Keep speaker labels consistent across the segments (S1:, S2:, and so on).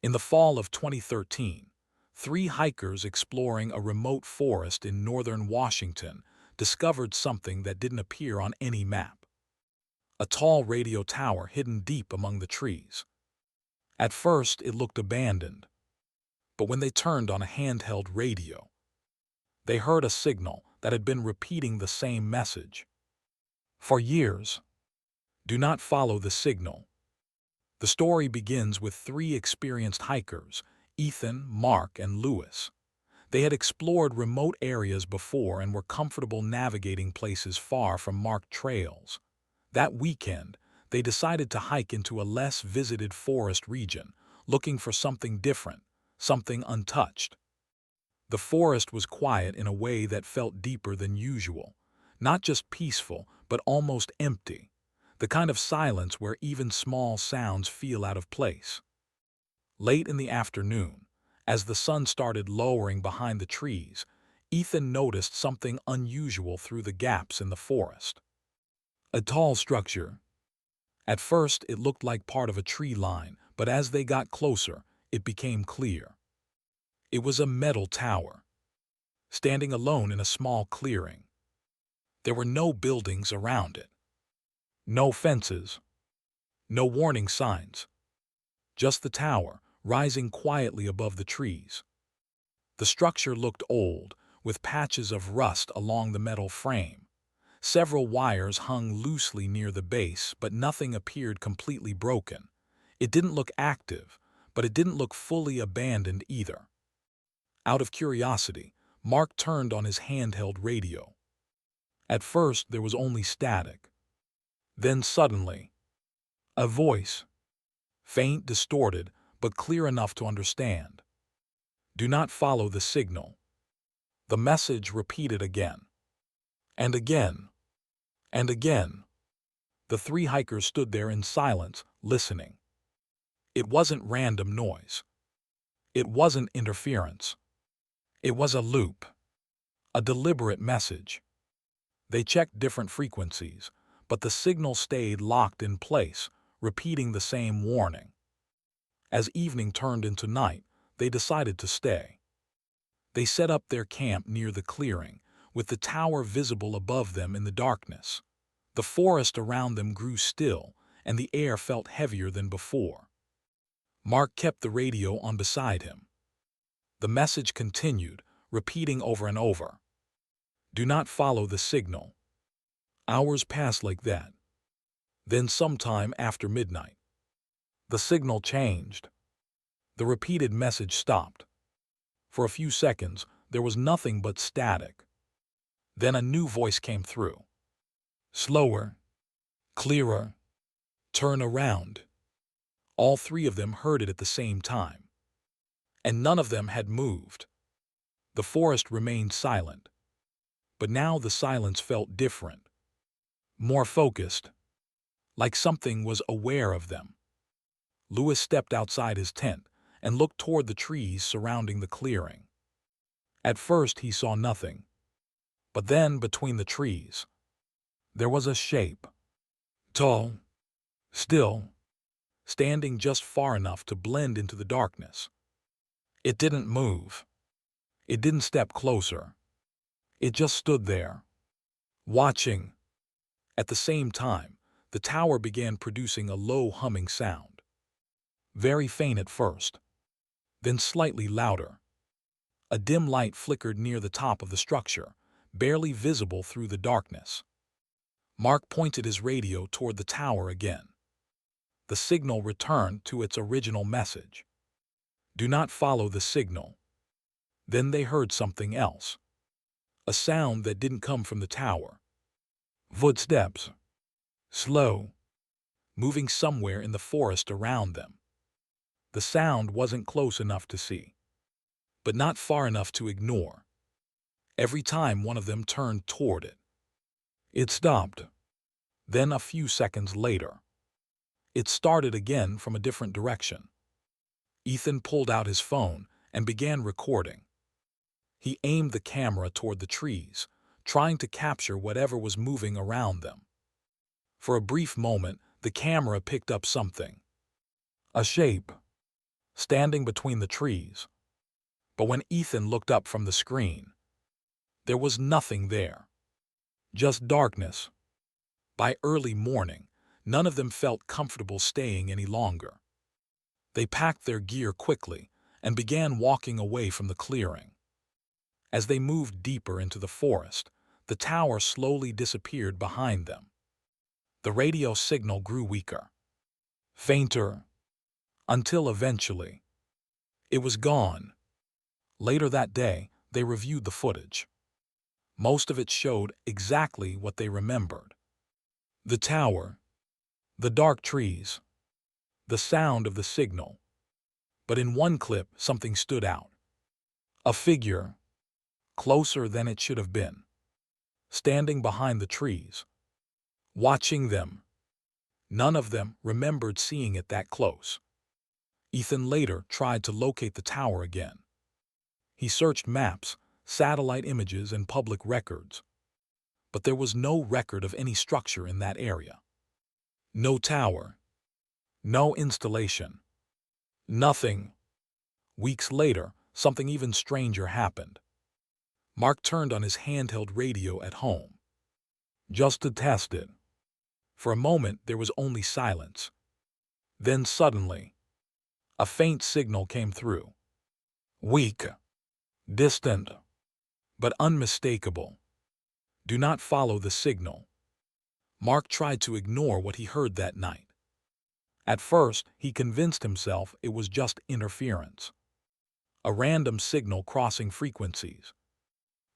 S1: In the fall of 2013, three hikers exploring a remote forest in northern Washington discovered something that didn't appear on any map: a tall radio tower hidden deep among the trees. At first, it looked abandoned, but when they turned on a handheld radio, they heard a signal that had been repeating the same message for years. Do not follow the signal. The story begins with three experienced hikers, Ethan, Mark, and Lewis. They had explored remote areas before and were comfortable navigating places far from marked trails. That weekend, they decided to hike into a less visited forest region, looking for something different, something untouched. The forest was quiet in a way that felt deeper than usual, not just peaceful, but almost empty, the kind of silence where even small sounds feel out of place. Late in the afternoon, as the sun started lowering behind the trees, Ethan noticed something unusual through the gaps in the forest. A tall structure. At first, it looked like part of a tree line, but as they got closer, it became clear. It was a metal tower, standing alone in a small clearing. There were no buildings around it, no fences, no warning signs, just the tower, rising quietly above the trees. The structure looked old, with patches of rust along the metal frame. Several wires hung loosely near the base, but nothing appeared completely broken. It didn't look active, but it didn't look fully abandoned either. Out of curiosity, Mark turned on his handheld radio. At first, there was only static. Then suddenly, a voice, faint, distorted, but clear enough to understand. Do not follow the signal. The message repeated again, and again, and again. The three hikers stood there in silence, listening. It wasn't random noise. It wasn't interference. It was a loop, a deliberate message. They checked different frequencies, but the signal stayed locked in place, repeating the same warning. As evening turned into night, they decided to stay. They set up their camp near the clearing, with the tower visible above them in the darkness. The forest around them grew still, and the air felt heavier than before. Mark kept the radio on beside him. The message continued, repeating over and over. Do not follow the signal. Hours passed like that. Then sometime after midnight, the signal changed. The repeated message stopped. For a few seconds, there was nothing but static. Then a new voice came through. Slower, clearer, turn around. All three of them heard it at the same time, and none of them had moved. The forest remained silent, but now the silence felt different, more focused, like something was aware of them. Lewis stepped outside his tent and looked toward the trees surrounding the clearing. At first he saw nothing, but then between the trees, there was a shape. Tall, still, standing just far enough to blend into the darkness. It didn't move. It didn't step closer. It just stood there, watching. At the same time, the tower began producing a low humming sound. Very faint at first, then slightly louder. A dim light flickered near the top of the structure, barely visible through the darkness. Mark pointed his radio toward the tower again. The signal returned to its original message. Do not follow the signal. Then they heard something else. A sound that didn't come from the tower. Footsteps. Slow. Moving somewhere in the forest around them. The sound wasn't close enough to see, but not far enough to ignore. Every time one of them turned toward it, it stopped. Then a few seconds later, it started again from a different direction. Ethan pulled out his phone and began recording. He aimed the camera toward the trees, trying to capture whatever was moving around them. For a brief moment, the camera picked up something. A shape. standing between the trees. But when Ethan looked up from the screen, there was nothing there. Just darkness. By early morning, none of them felt comfortable staying any longer. They packed their gear quickly and began walking away from the clearing. As they moved deeper into the forest, the tower slowly disappeared behind them. The radio signal grew weaker, fainter, until eventually it was gone. Later that day, they reviewed the footage. Most of it showed exactly what they remembered. The tower, the dark trees, the sound of the signal. But in one clip, something stood out. A figure, closer than it should have been, standing behind the trees, watching them. None of them remembered seeing it that close. Ethan later tried to locate the tower again. He searched maps, satellite images, and public records. But there was no record of any structure in that area. No tower. No installation. Nothing. Weeks later, something even stranger happened. Mark turned on his handheld radio at home, just to test it. For a moment, there was only silence. Then suddenly, a faint signal came through. Weak, distant, but unmistakable. Do not follow the signal. Mark tried to ignore what he heard that night. At first, he convinced himself it was just interference. A random signal crossing frequencies.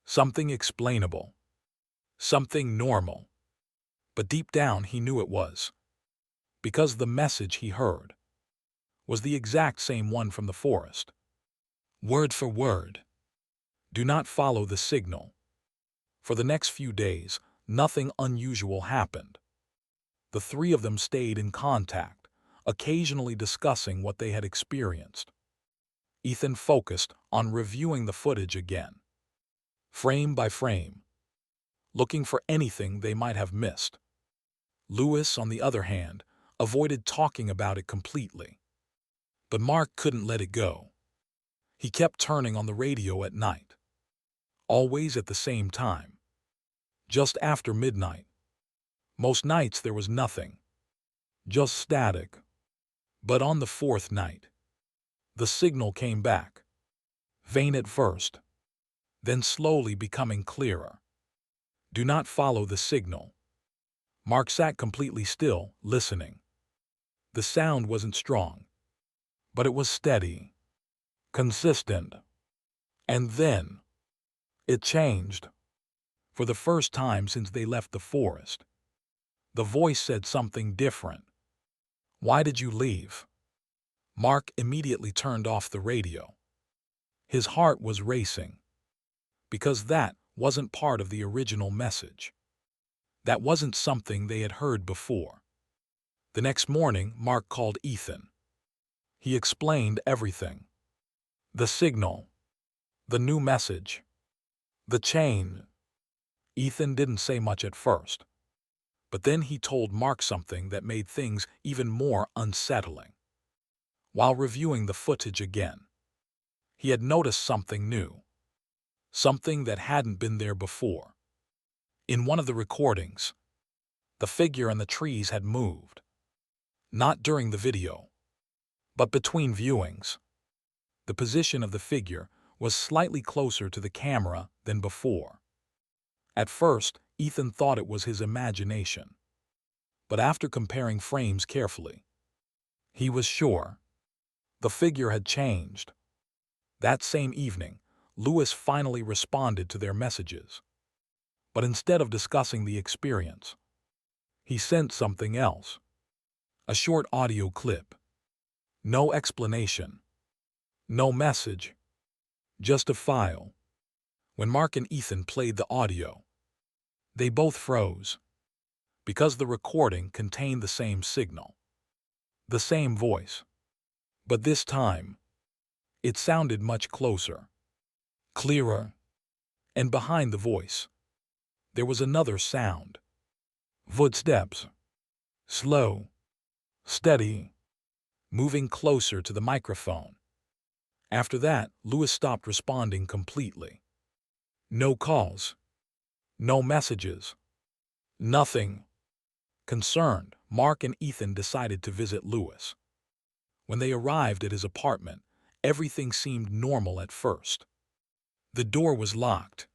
S1: Something explainable. Something normal. But deep down, he knew it was. Because the message he heard was the exact same one from the forest. Word for word. Do not follow the signal. For the next few days, nothing unusual happened. The three of them stayed in contact, occasionally discussing what they had experienced. Ethan focused on reviewing the footage again, frame by frame, looking for anything they might have missed. Lewis, on the other hand, avoided talking about it completely. But Mark couldn't let it go. He kept turning on the radio at night, always at the same time, just after midnight. Most nights there was nothing, just static. But on the fourth night, the signal came back, faint at first, then slowly becoming clearer. Do not follow the signal. Mark sat completely still, listening. The sound wasn't strong, but it was steady, consistent. And then, it changed. For the first time since they left the forest, the voice said something different. Why did you leave? Mark immediately turned off the radio. His heart was racing, because that wasn't part of the original message. That wasn't something they had heard before. The next morning, Mark called Ethan. He explained everything. The signal, the new message, the chain. Ethan didn't say much at first, but then he told Mark something that made things even more unsettling. While reviewing the footage again, he had noticed something new, something that hadn't been there before. In one of the recordings, the figure and the trees had moved. Not during the video, but between viewings. The position of the figure was slightly closer to the camera than before. At first, Ethan thought it was his imagination. But after comparing frames carefully, he was sure. The figure had changed. That same evening, Lewis finally responded to their messages. But instead of discussing the experience, he sent something else. A short audio clip. No explanation. No message. Just a file. When Mark and Ethan played the audio, they both froze, because the recording contained the same signal, the same voice. But this time, it sounded much closer, clearer, and behind the voice, there was another sound. Footsteps. Slow, steady, moving closer to the microphone. After that, Lewis stopped responding completely. No calls. No messages. Nothing. Concerned, Mark and Ethan decided to visit Lewis. When they arrived at his apartment, everything seemed normal at first. The door was locked.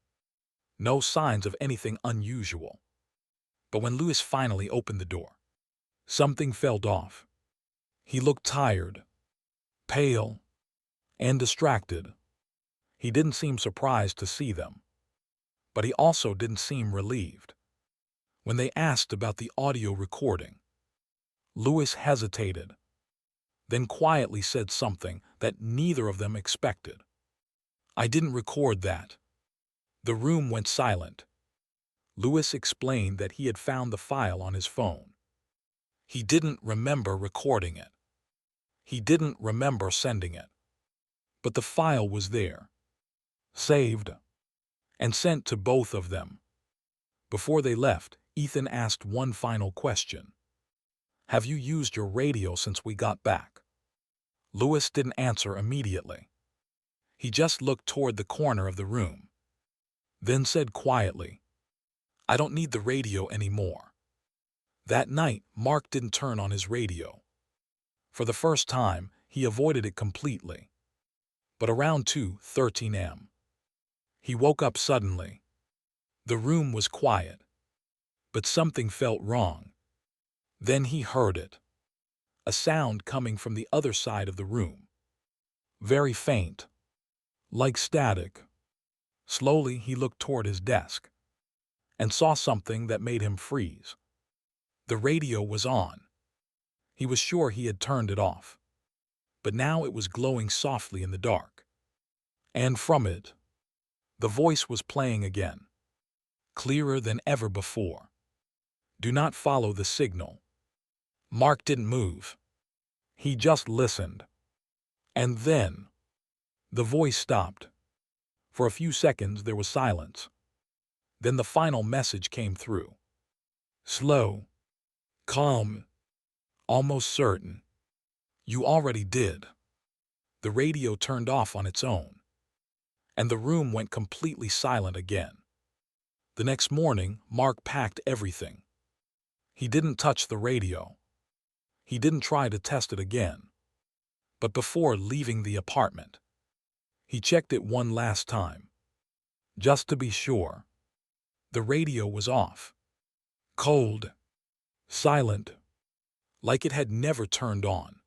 S1: No signs of anything unusual. But when Lewis finally opened the door, something felt off. He looked tired, pale, and distracted. He didn't seem surprised to see them, but he also didn't seem relieved. When they asked about the audio recording, Lewis hesitated, then quietly said something that neither of them expected. "I didn't record that." The room went silent. Lewis explained that he had found the file on his phone. He didn't remember recording it. He didn't remember sending it. But the file was there, saved, and sent to both of them. Before they left, Ethan asked one final question. "Have you used your radio since we got back?" Lewis didn't answer immediately. He just looked toward the corner of the room, then said quietly, "I don't need the radio anymore." That night, Mark didn't turn on his radio. For the first time, he avoided it completely. But around 2:13 a.m., he woke up suddenly. The room was quiet, but something felt wrong. Then he heard it. A sound coming from the other side of the room. Very faint, like static. Slowly, he looked toward his desk and saw something that made him freeze. The radio was on. He was sure he had turned it off, but now it was glowing softly in the dark. And from it, the voice was playing again, clearer than ever before. "Do not follow the signal." Mark didn't move. He just listened. And then, the voice stopped. For a few seconds there was silence. Then the final message came through. Slow, calm, almost certain. "You already did." The radio turned off on its own, and the room went completely silent again. The next morning, Mark packed everything. He didn't touch the radio. He didn't try to test it again. But before leaving the apartment, he checked it one last time, just to be sure. The radio was off. Cold, silent, like it had never turned on.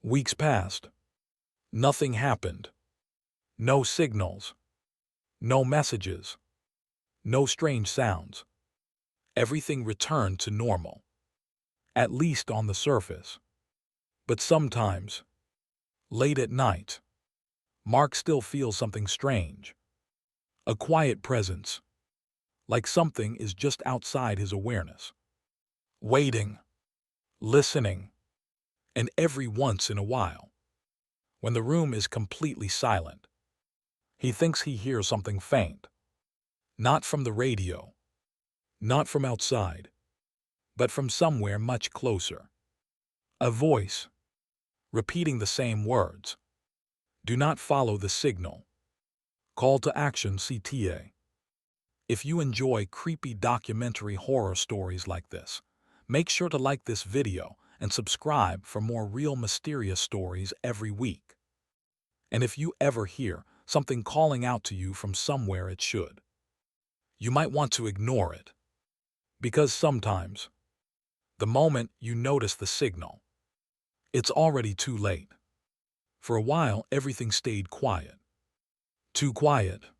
S1: Weeks passed. Nothing happened. No signals. No messages. No strange sounds. Everything returned to normal, at least on the surface. But sometimes, late at night, Mark still feels something strange. A quiet presence, like something is just outside his awareness. Waiting, listening, and every once in a while, when the room is completely silent, he thinks he hears something faint. Not from the radio, not from outside, but from somewhere much closer. A voice, repeating the same words. "Do not follow the signal." Call to action CTA. If you enjoy creepy documentary horror stories like this, make sure to like this video and subscribe for more real mysterious stories every week. And if you ever hear something calling out to you from somewhere it should, you might want to ignore it. Because sometimes, the moment you notice the signal, it's already too late. For a while, everything stayed quiet. Too quiet.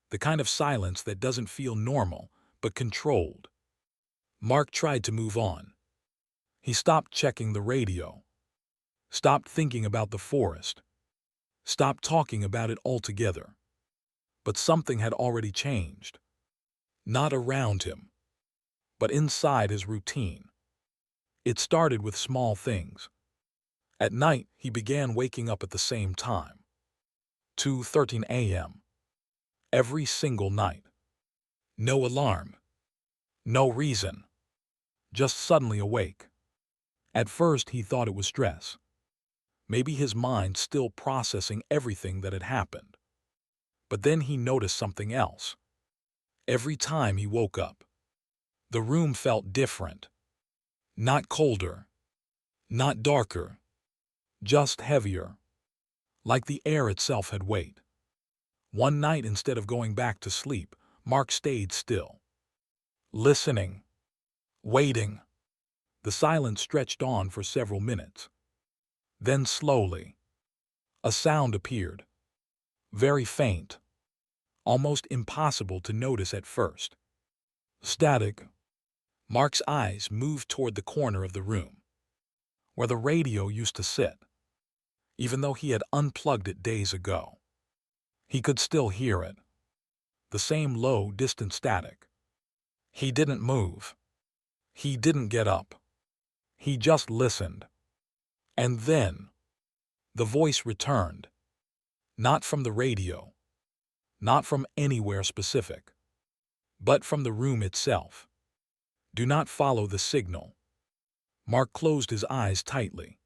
S1: The kind of silence that doesn't feel normal, but controlled. Mark tried to move on. He stopped checking the radio. Stopped thinking about the forest. Stopped talking about it altogether. But something had already changed. Not around him, but inside his routine. It started with small things. At night, he began waking up at the same time. 2:13 a.m. Every single night. No alarm. No reason. Just suddenly awake. At first, he thought it was stress. Maybe his mind still processing everything that had happened. But then he noticed something else. Every time he woke up, the room felt different. Not colder, not darker, just heavier, like the air itself had weight. One night, instead of going back to sleep, Mark stayed still, listening, waiting. The silence stretched on for several minutes. Then slowly, a sound appeared, very faint, almost impossible to notice at first. Static. Mark's eyes moved toward the corner of the room, where the radio used to sit. Even though he had unplugged it days ago, he could still hear it. The same low, distant static. He didn't move. He didn't get up. He just listened. And then, the voice returned. Not from the radio, not from anywhere specific, but from the room itself. Do not follow the signal. Mark closed his eyes tightly,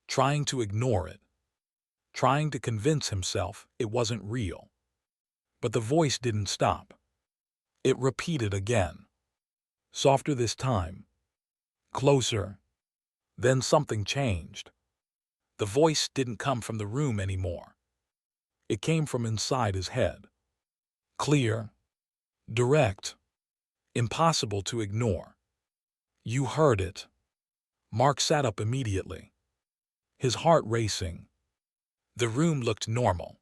S1: trying to ignore it, trying to convince himself it wasn't real. But the voice didn't stop. It repeated again. Softer this time. Closer. Then something changed. The voice didn't come from the room anymore. It came from inside his head. Clear, direct, impossible to ignore. You heard it. Mark sat up immediately, his heart racing. The room looked normal.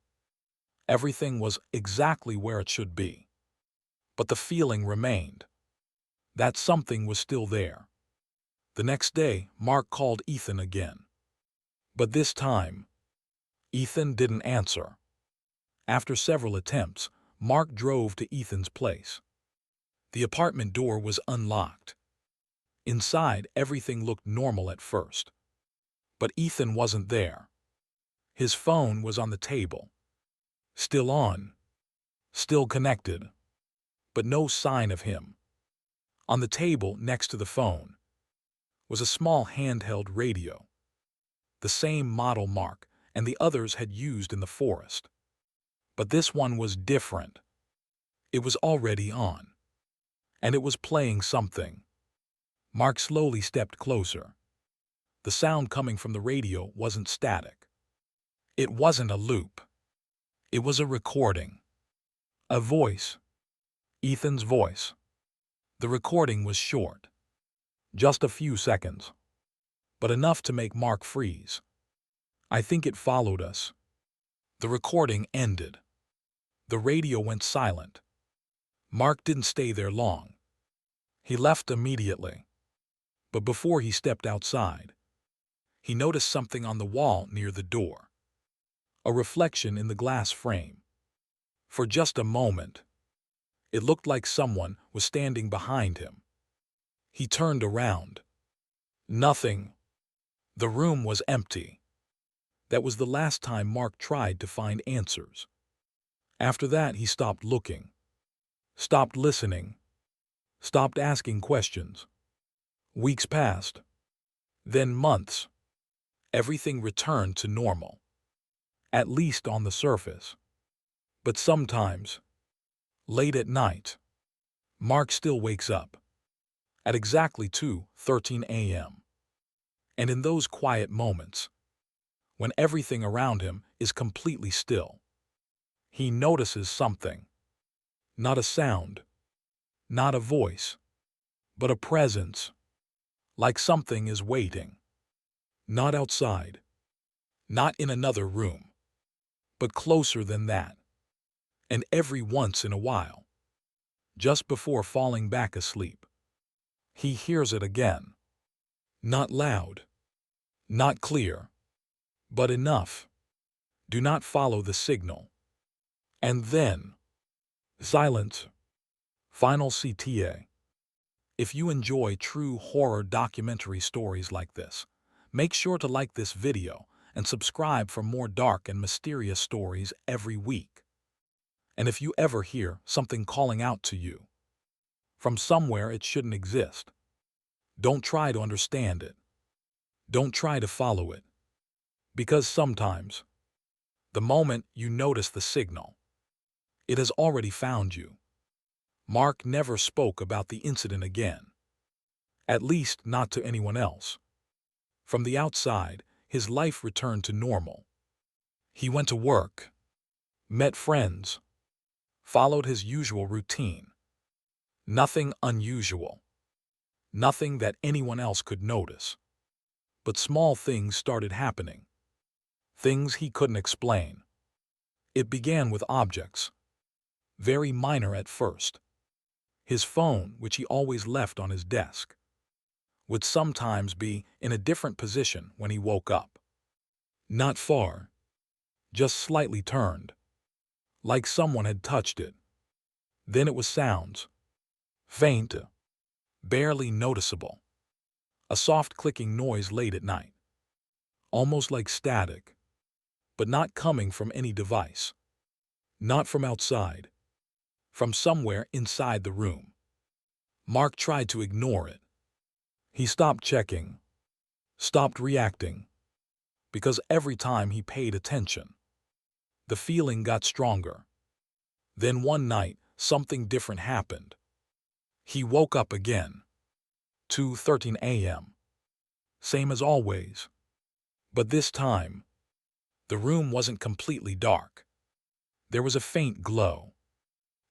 S1: Everything was exactly where it should be. But the feeling remained. That something was still there. The next day, Mark called Ethan again. But this time, Ethan didn't answer. After several attempts, Mark drove to Ethan's place. The apartment door was unlocked. Inside, everything looked normal at first. But Ethan wasn't there. His phone was on the table. Still on. Still connected. But no sign of him. On the table next to the phone was a small handheld radio. The same model Mark and the others had used in the forest. But this one was different. It was already on. And it was playing something. Mark slowly stepped closer. The sound coming from the radio wasn't static. It wasn't a loop. It was a recording. A voice. Ethan's voice. The recording was short. Just a few seconds. But enough to make Mark freeze. I think it followed us. The recording ended. The radio went silent. Mark didn't stay there long. He left immediately. But before he stepped outside, he noticed something on the wall near the door. A reflection in the glass frame. For just a moment, it looked like someone was standing behind him. He turned around. Nothing. The room was empty. That was the last time Mark tried to find answers. After that, he stopped looking, stopped listening, stopped asking questions. Weeks passed. Then months. Everything returned to normal. At least on the surface. But sometimes, late at night, Mark still wakes up. At exactly 2:13 a.m. And in those quiet moments, when everything around him is completely still, he notices something. Not a sound, not a voice, but a presence. Like something is waiting. Not outside, not in another room, but closer than that. And every once in a while, just before falling back asleep, he hears it again. Not loud, not clear, but enough. Do not follow the signal. And then, silence. Final CTA. If you enjoy true horror documentary stories like this, make sure to like this video and subscribe for more dark and mysterious stories every week. And if you ever hear something calling out to you from somewhere it shouldn't exist, don't try to understand it. Don't try to follow it. Because sometimes, the moment you notice the signal, it has already found you. Mark never spoke about the incident again. At least not to anyone else. From the outside, his life returned to normal. He went to work, met friends, followed his usual routine. Nothing unusual. Nothing that anyone else could notice. But small things started happening. Things he couldn't explain. It began with objects. Very minor at first. His phone, which he always left on his desk, would sometimes be in a different position when he woke up. Not far, just slightly turned, like someone had touched it. Then it was sounds. Faint, barely noticeable. A soft clicking noise late at night. Almost like static, but not coming from any device. Not from outside. From somewhere inside the room. Mark tried to ignore it. He stopped checking, stopped reacting, because every time he paid attention, the feeling got stronger. Then one night, something different happened. He woke up again. 2:13 a.m. Same as always. But this time, the room wasn't completely dark. There was a faint glow.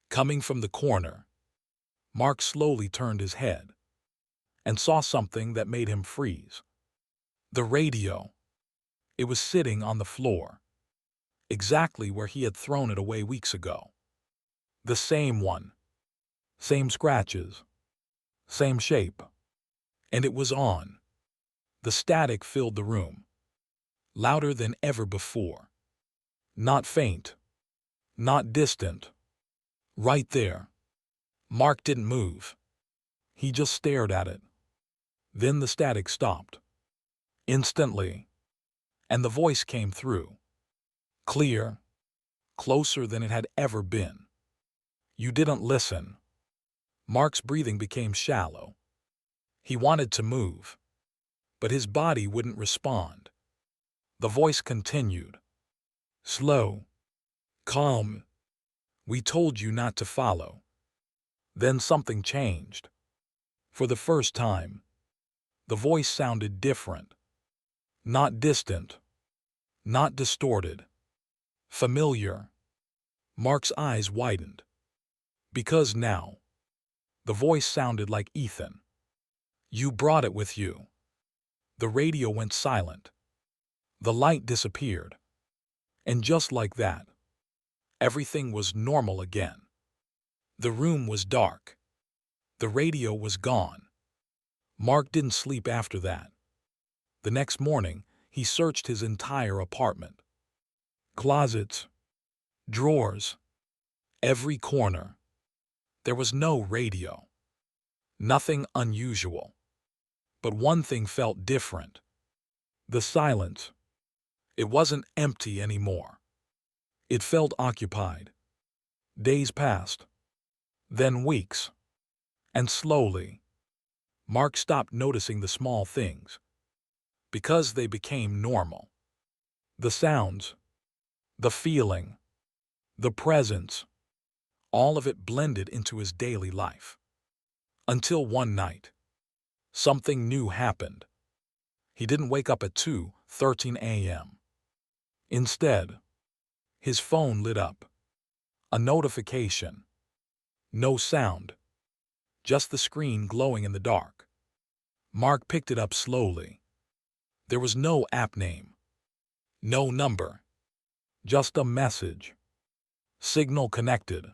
S1: Coming from the corner, Mark slowly turned his head and saw something that made him freeze. The radio. It was sitting on the floor, exactly where he had thrown it away weeks ago. The same one. Same scratches. Same shape. And it was on. The static filled the room. Louder than ever before. Not faint. Not distant. Right there. Mark didn't move. He just stared at it. Then the static stopped. Instantly. And the voice came through. Clear. Closer than it had ever been. You didn't listen. Mark's breathing became shallow. He wanted to move, but his body wouldn't respond. The voice continued. Slow. Calm. We told you not to follow. Then something changed. For the first time, the voice sounded different. Not distant. Not distorted. Familiar. Mark's eyes widened. Because now, the voice sounded like Ethan. You brought it with you. The radio went silent. The light disappeared. And just like that, everything was normal again. The room was dark. The radio was gone. Mark didn't sleep after that. The next morning, he searched his entire apartment. Closets, drawers, every corner. There was no radio. Nothing unusual. But one thing felt different. The silence. It wasn't empty anymore. It felt occupied. Days passed. Then weeks. And slowly, Mark stopped noticing the small things. Because they became normal. The sounds. The feeling. The presence. All of it blended into his daily life. Until one night, something new happened. He didn't wake up at 2:13 a.m. Instead, his phone lit up. A notification. No sound. Just the screen glowing in the dark. Mark picked it up slowly. There was no app name. No number. Just a message. Signal connected.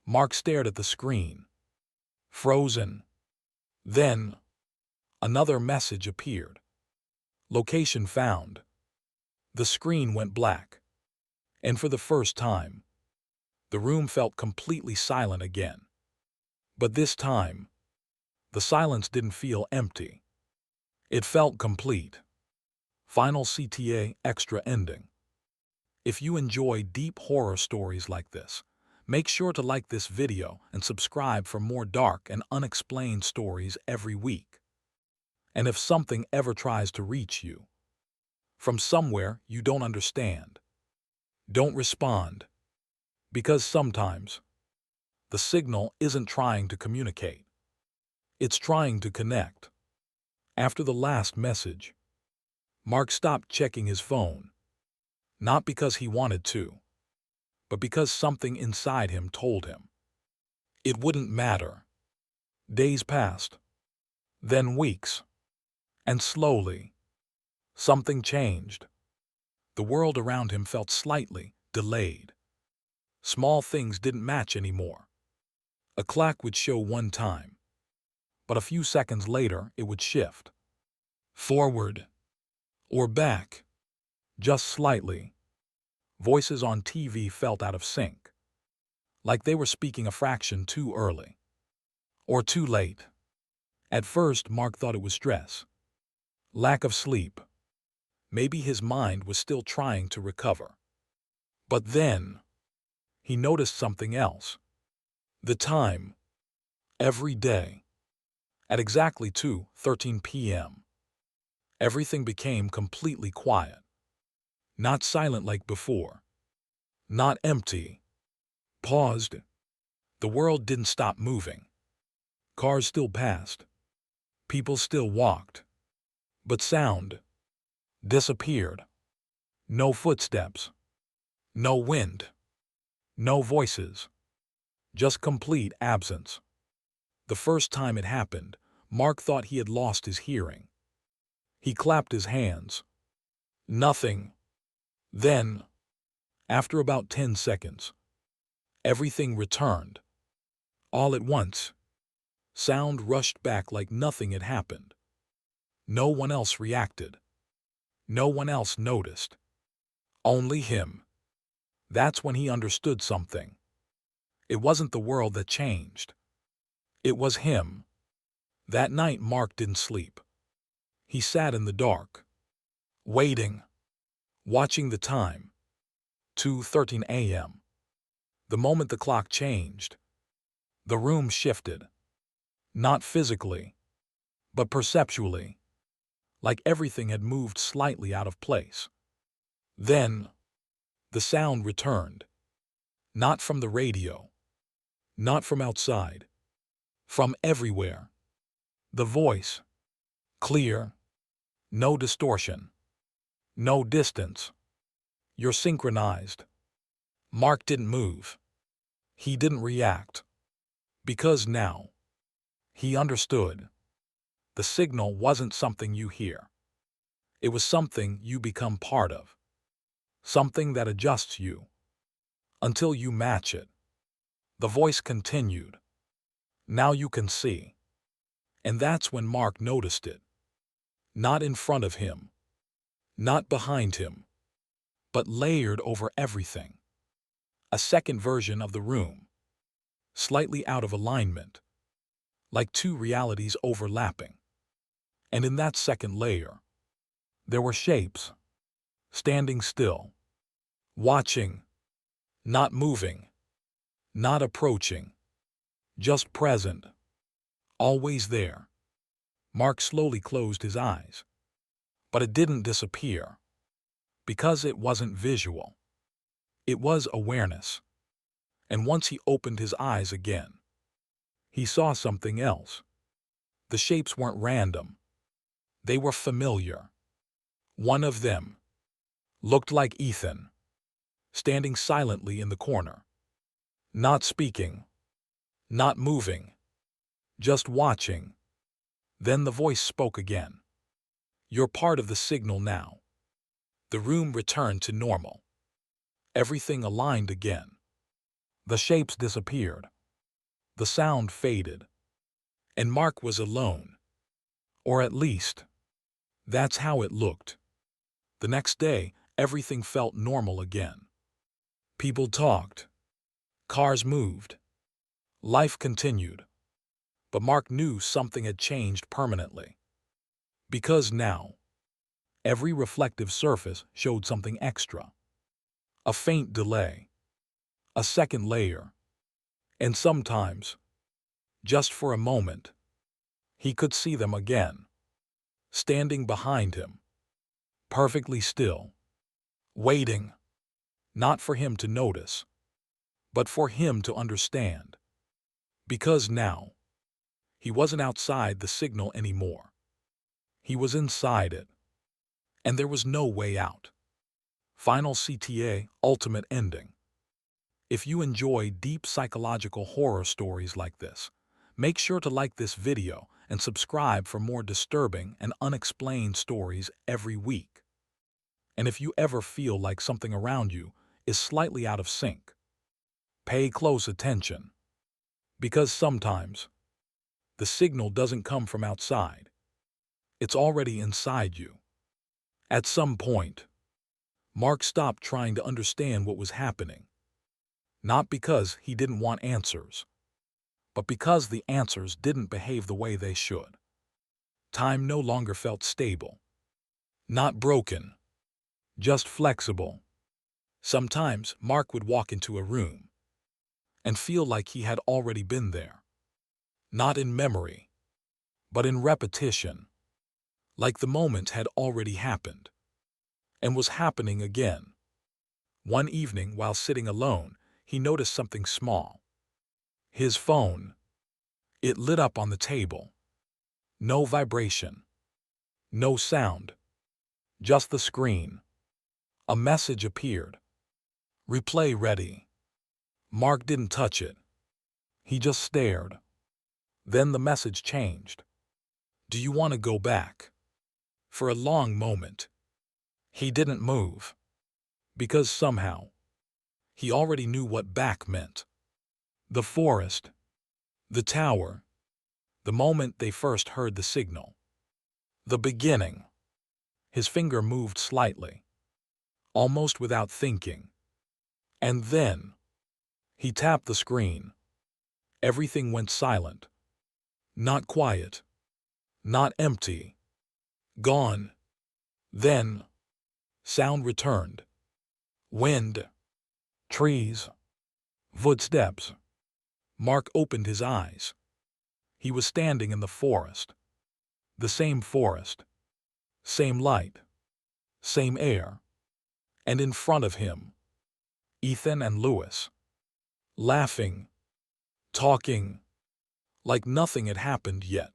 S1: Mark stared at the screen. Frozen. Then, another message appeared. Location found. The screen went black. And for the first time, the room felt completely silent again. But this time, the silence didn't feel empty. It felt complete. Final CTA extra ending. If you enjoy deep horror stories like this, make sure to like this video and subscribe for more dark and unexplained stories every week. And if something ever tries to reach you, from somewhere you don't understand. Don't respond, because sometimes the signal isn't trying to communicate. It's trying to connect. After the last message, Mark stopped checking his phone, not because he wanted to, but because something inside him told him it wouldn't matter. Days passed, then weeks, and slowly, something changed. The world around him felt slightly delayed. Small things didn't match anymore. A clock would show one time, but a few seconds later it would shift. Forward or back, just slightly. Voices on TV felt out of sync, like they were speaking a fraction too early or too late. At first, Mark thought it was stress, lack of sleep. Maybe his mind was still trying to recover. But then, he noticed something else. The time. Every day. At exactly 2:13 p.m., everything became completely quiet. Not silent like before. Not empty. Paused. The world didn't stop moving. Cars still passed. People still walked. But sound disappeared. No footsteps. No wind. No voices. Just complete absence. The first time it happened, Mark thought he had lost his hearing. He clapped his hands. Nothing. Then, after about 10 seconds, everything returned. All at once, sound rushed back like nothing had happened. No one else reacted. No one else noticed. Only him. That's when he understood something. It wasn't the world that changed. It was him. That night, Mark didn't sleep. He sat in the dark, waiting, watching the time. 2:13 a.m. The moment the clock changed, the room shifted. Not physically, but perceptually, like everything had moved slightly out of place. Then, the sound returned. Not from the radio, not from outside, from everywhere. The voice, clear, no distortion, no distance. You're synchronized. Mark didn't move. He didn't react. Because now, he understood. The signal wasn't something you hear. It was something you become part of. Something that adjusts you until you match it. The voice continued. Now you can see. And that's when Mark noticed it. Not in front of him. Not behind him. But layered over everything. A second version of the room. Slightly out of alignment. Like two realities overlapping. And in that second layer, there were shapes. Standing still. Watching. Not moving. Not approaching. Just present. Always there. Mark slowly closed his eyes. But it didn't disappear. Because it wasn't visual. It was awareness. And once he opened his eyes again, he saw something else. The shapes weren't random. They were familiar. One of them looked like Ethan, standing silently in the corner. Not speaking. Not moving. Just watching. Then the voice spoke again. You're part of the signal now. The room returned to normal. Everything aligned again. The shapes disappeared. The sound faded. And Mark was alone. Or at least, that's how it looked. The next day, everything felt normal again. People talked. Cars moved. Life continued. But Mark knew something had changed permanently. Because now, every reflective surface showed something extra. A faint delay. A second layer. And sometimes, just for a moment, he could see them again. Standing behind him. perfectly still, waiting, not for him to notice, but for him to understand. Because now, he wasn't outside the signal anymore. He was inside it, and there was no way out. Final CTA, ultimate ending. If you enjoy deep psychological horror stories like this, make sure to like this video and subscribe for more disturbing and unexplained stories every week. And if you ever feel like something around you is slightly out of sync, pay close attention. Because sometimes, the signal doesn't come from outside. It's already inside you. At some point, Mark stopped trying to understand what was happening. Not because he didn't want answers, but because the answers didn't behave the way they should. Time no longer felt stable. Not broken, just flexible. Sometimes Mark would walk into a room and feel like he had already been there. Not in memory, but in repetition. Like the moment had already happened and was happening again. One evening, while sitting alone, he noticed something small. His phone. It lit up on the table. No vibration. No sound. Just the screen. A message appeared. Replay ready. Mark didn't touch it. He just stared. Then the message changed. Do you want to go back? For a long moment, he didn't move. Because somehow, he already knew what back meant. The forest. The tower. The moment they first heard the signal. The beginning. His finger moved slightly, almost without thinking. And then, he tapped the screen. Everything went silent. Not quiet. Not empty. Gone. Then, sound returned. Wind. Trees. Footsteps. Mark opened his eyes. He was standing in the forest. The same forest. Same light. Same air. And in front of him, Ethan and Lewis. Laughing. Talking. Like nothing had happened yet.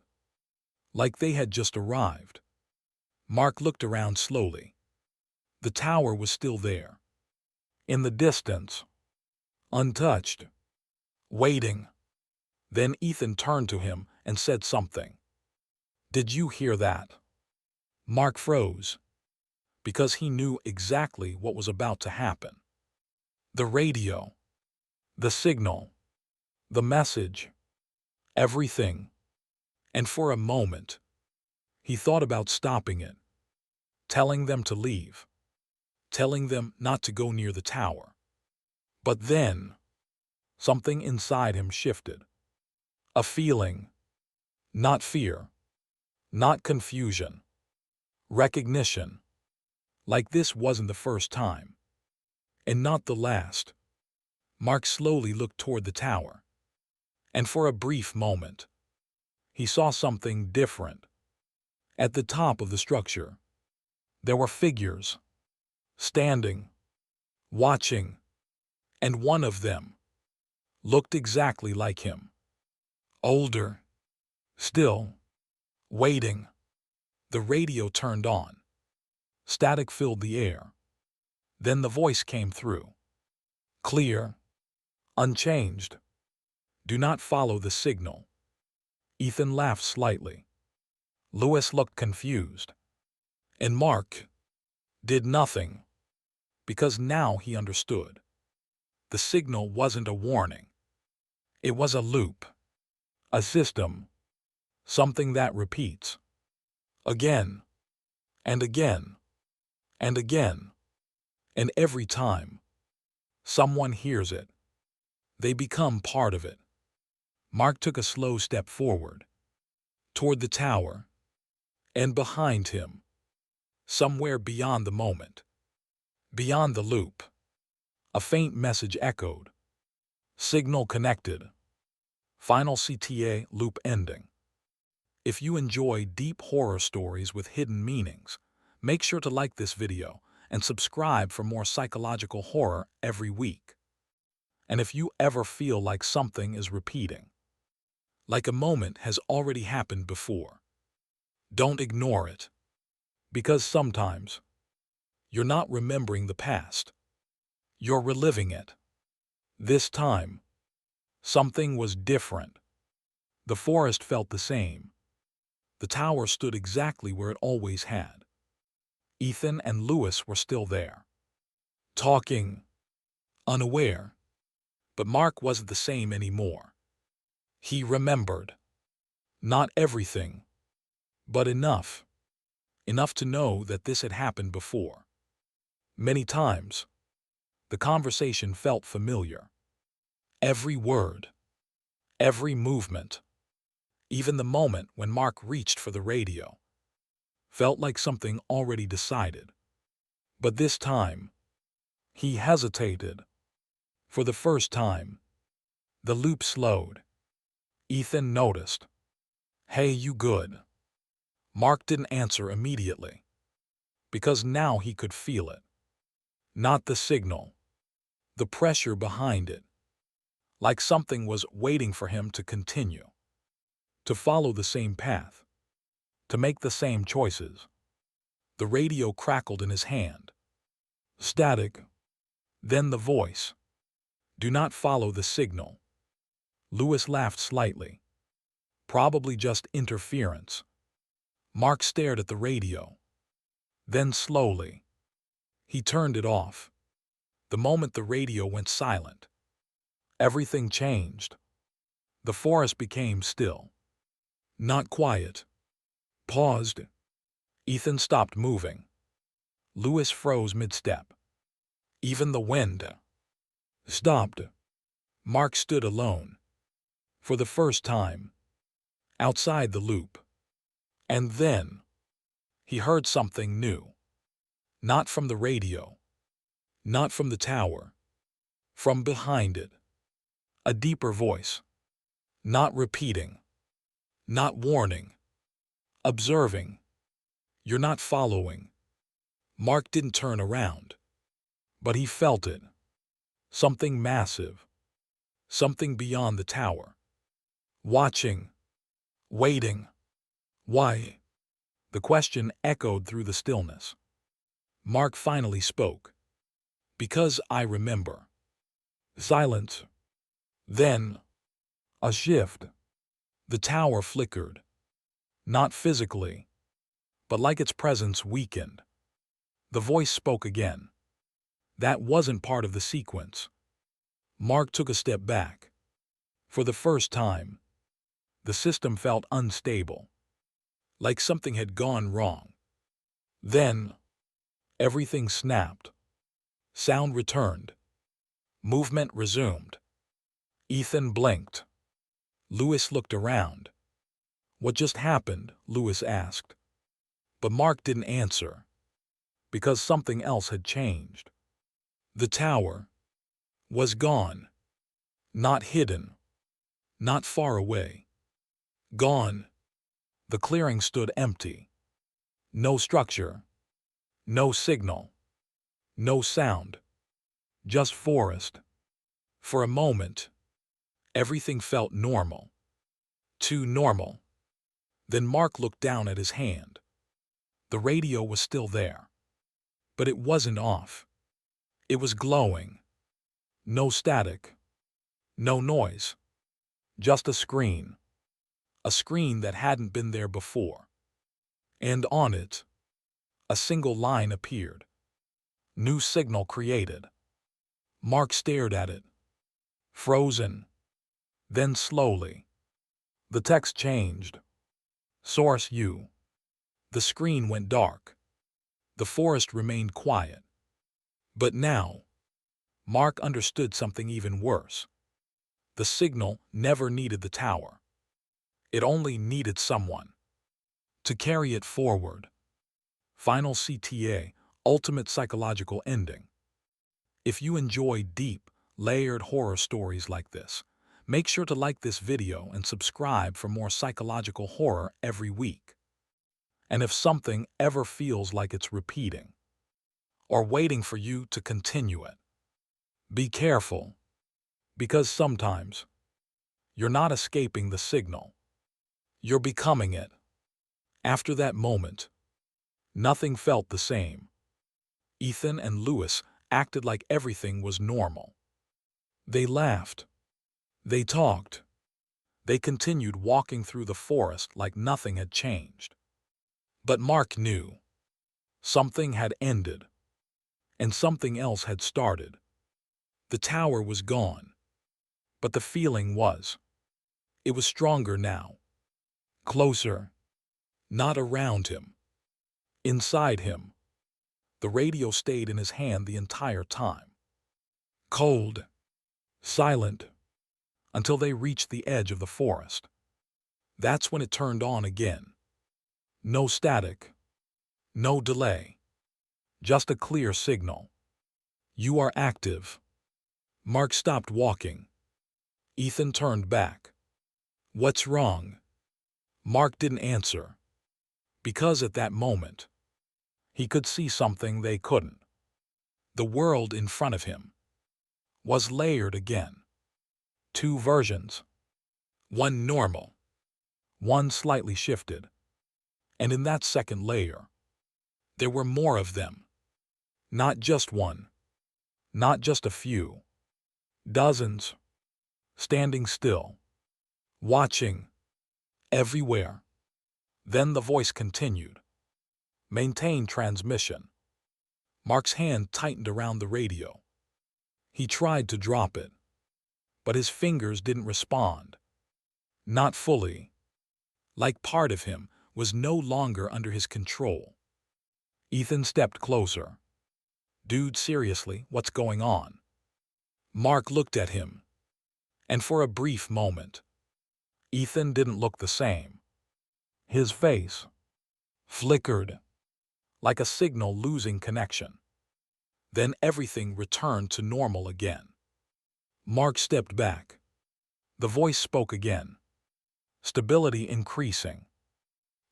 S1: Like they had just arrived. Mark looked around slowly. The tower was still there. In the distance. Untouched. Waiting. Then Ethan turned to him and said something. Did you hear that? Mark froze. Because he knew exactly what was about to happen. The radio. The signal. The message. Everything. And for a moment, he thought about stopping it. Telling them to leave. Telling them not to go near the tower. But then, something inside him shifted. A feeling. Not fear. Not confusion. Recognition. Like this wasn't the first time. And not the last. Mark slowly looked toward the tower. And for a brief moment, he saw something different. At the top of the structure, there were figures. Standing. Watching. And one of them looked exactly like him. Older. Still. Waiting. The radio turned on. Static filled the air. Then the voice came through. Clear. Unchanged. Do not follow the signal. Ethan laughed slightly. Lewis looked confused. And Mark did nothing. Because now he understood. The signal wasn't a warning. It was a loop. A system. Something that repeats. Again. And again. And again. And every time someone hears it, they become part of it. Mark took a slow step forward. Toward the tower. And behind him. Somewhere beyond the moment. Beyond the loop. A faint message echoed. Signal connected. Final CTA loop ending. If you enjoy deep horror stories with hidden meanings, Make sure to like this video and subscribe for more psychological horror every week. And if you ever feel like something is repeating, like a moment has already happened before, don't ignore it. Because sometimes you're not remembering the past, you're reliving it. This time, something was different. The forest felt the same. The tower stood exactly where it always had. Ethan and Lewis were still there, talking, unaware. But Mark wasn't the same anymore. He remembered. Not everything, but enough. Enough to know that this had happened before. Many times, the conversation felt familiar. Every word, every movement, even the moment when Mark reached for the radio, felt like something already decided. But this time, he hesitated. For the first time, the loop slowed. Ethan noticed. "Hey, you good?" Mark didn't answer immediately, because now he could feel it. Not the signal, the pressure behind it, like something was waiting for him to continue, to follow the same path, to make the same choices. The radio crackled in his hand. Static. Then the voice. "Do not follow the signal." Lewis laughed slightly. Probably just interference. Mark stared at the radio. Then slowly, he turned it off. The moment the radio went silent, everything changed. The forest became still. Not quiet. Paused. Ethan stopped moving. Lewis froze mid-step. Even the wind stopped. Mark stood alone. For the first time. Outside the loop. And then, he heard something new. Not from the radio. Not from the tower. From behind it. A deeper voice. Not repeating. Not warning. Observing. "You're not following." Mark didn't turn around. But he felt it. Something massive. Something beyond the tower. Watching. Waiting. Why? The question echoed through the stillness. Mark finally spoke. "Because I remember." Silence. Then, a shift. The tower flickered. Not physically, but like its presence weakened. The voice spoke again. That wasn't part of the sequence. Mark took a step back. For the first time, the system felt unstable, like something had gone wrong. Then, everything snapped. Sound returned. Movement resumed. Ethan blinked. Lewis looked around. "What just happened?" Lewis asked. But Mark didn't answer, because something else had changed. The tower was gone. Not hidden. Not far away. Gone. The clearing stood empty. No structure. No signal. No sound. Just forest. For a moment, everything felt normal. Too normal. Then Mark looked down at his hand. The radio was still there. But it wasn't off. It was glowing. No static. No noise. Just a screen. A screen that hadn't been there before. And on it, a single line appeared. New signal created. Mark stared at it. Frozen. Then slowly, the text changed. Source U. The screen went dark. The forest remained quiet. But now, Mark understood something even worse. The signal never needed the tower. It only needed someone to carry it forward. Final CTA, ultimate psychological ending. If you enjoy deep, layered horror stories like this, make sure to like this video and subscribe for more psychological horror every week. And if something ever feels like it's repeating or waiting for you to continue it, be careful, because sometimes you're not escaping the signal, you're becoming it. After that moment, nothing felt the same. Ethan and Lewis acted like everything was normal. They laughed. They talked. They continued walking through the forest like nothing had changed. But Mark knew something had ended, and something else had started. The tower was gone, but the feeling was. It was stronger now. Closer. Not around him. Inside him. The radio stayed in his hand the entire time. Cold. Silent. Until they reached the edge of the forest. That's when it turned on again. No static. No delay. Just a clear signal. You are active. Mark stopped walking. Ethan turned back. What's wrong? Mark didn't answer. Because at that moment, he could see something they couldn't. The world in front of him was layered again. Two versions. One normal. One slightly shifted. And in that second layer, there were more of them. Not just one. Not just a few. Dozens. Standing still. Watching. Everywhere. Then the voice continued. Maintain transmission. Mark's hand tightened around the radio. He tried to drop it, but his fingers didn't respond. Not fully. Like part of him was no longer under his control. Ethan stepped closer. Dude, seriously, what's going on? Mark looked at him. And for a brief moment, Ethan didn't look the same. His face flickered, like a signal losing connection. Then everything returned to normal again. Mark stepped back. The voice spoke again. Stability increasing.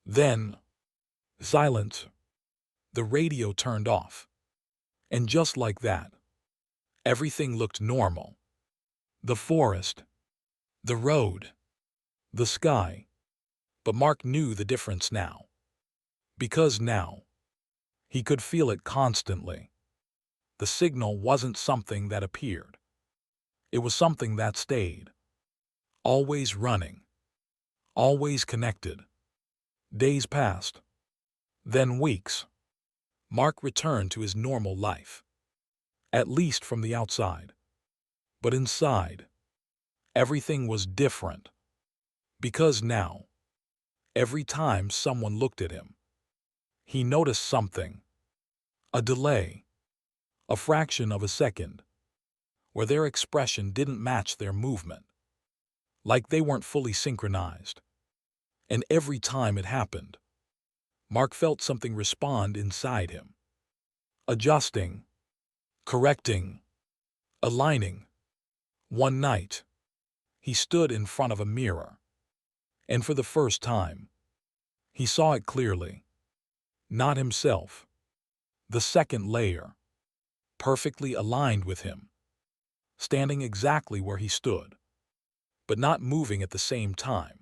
S1: Then, silence. The radio turned off. And just like that, everything looked normal. The forest, the road, the sky. But Mark knew the difference now. Because now, he could feel it constantly. The signal wasn't something that appeared. It was something that stayed. Always running. Always connected. Days passed. Then weeks. Mark returned to his normal life. At least from the outside. But inside, everything was different. Because now, every time someone looked at him, he noticed something. A delay. A fraction of a second. Where their expression didn't match their movement. Like they weren't fully synchronized. And every time it happened, Mark felt something respond inside him. Adjusting. Correcting. Aligning. One night, he stood in front of a mirror. And for the first time, he saw it clearly. Not himself. The second layer. Perfectly aligned with him. Standing exactly where he stood. But not moving at the same time.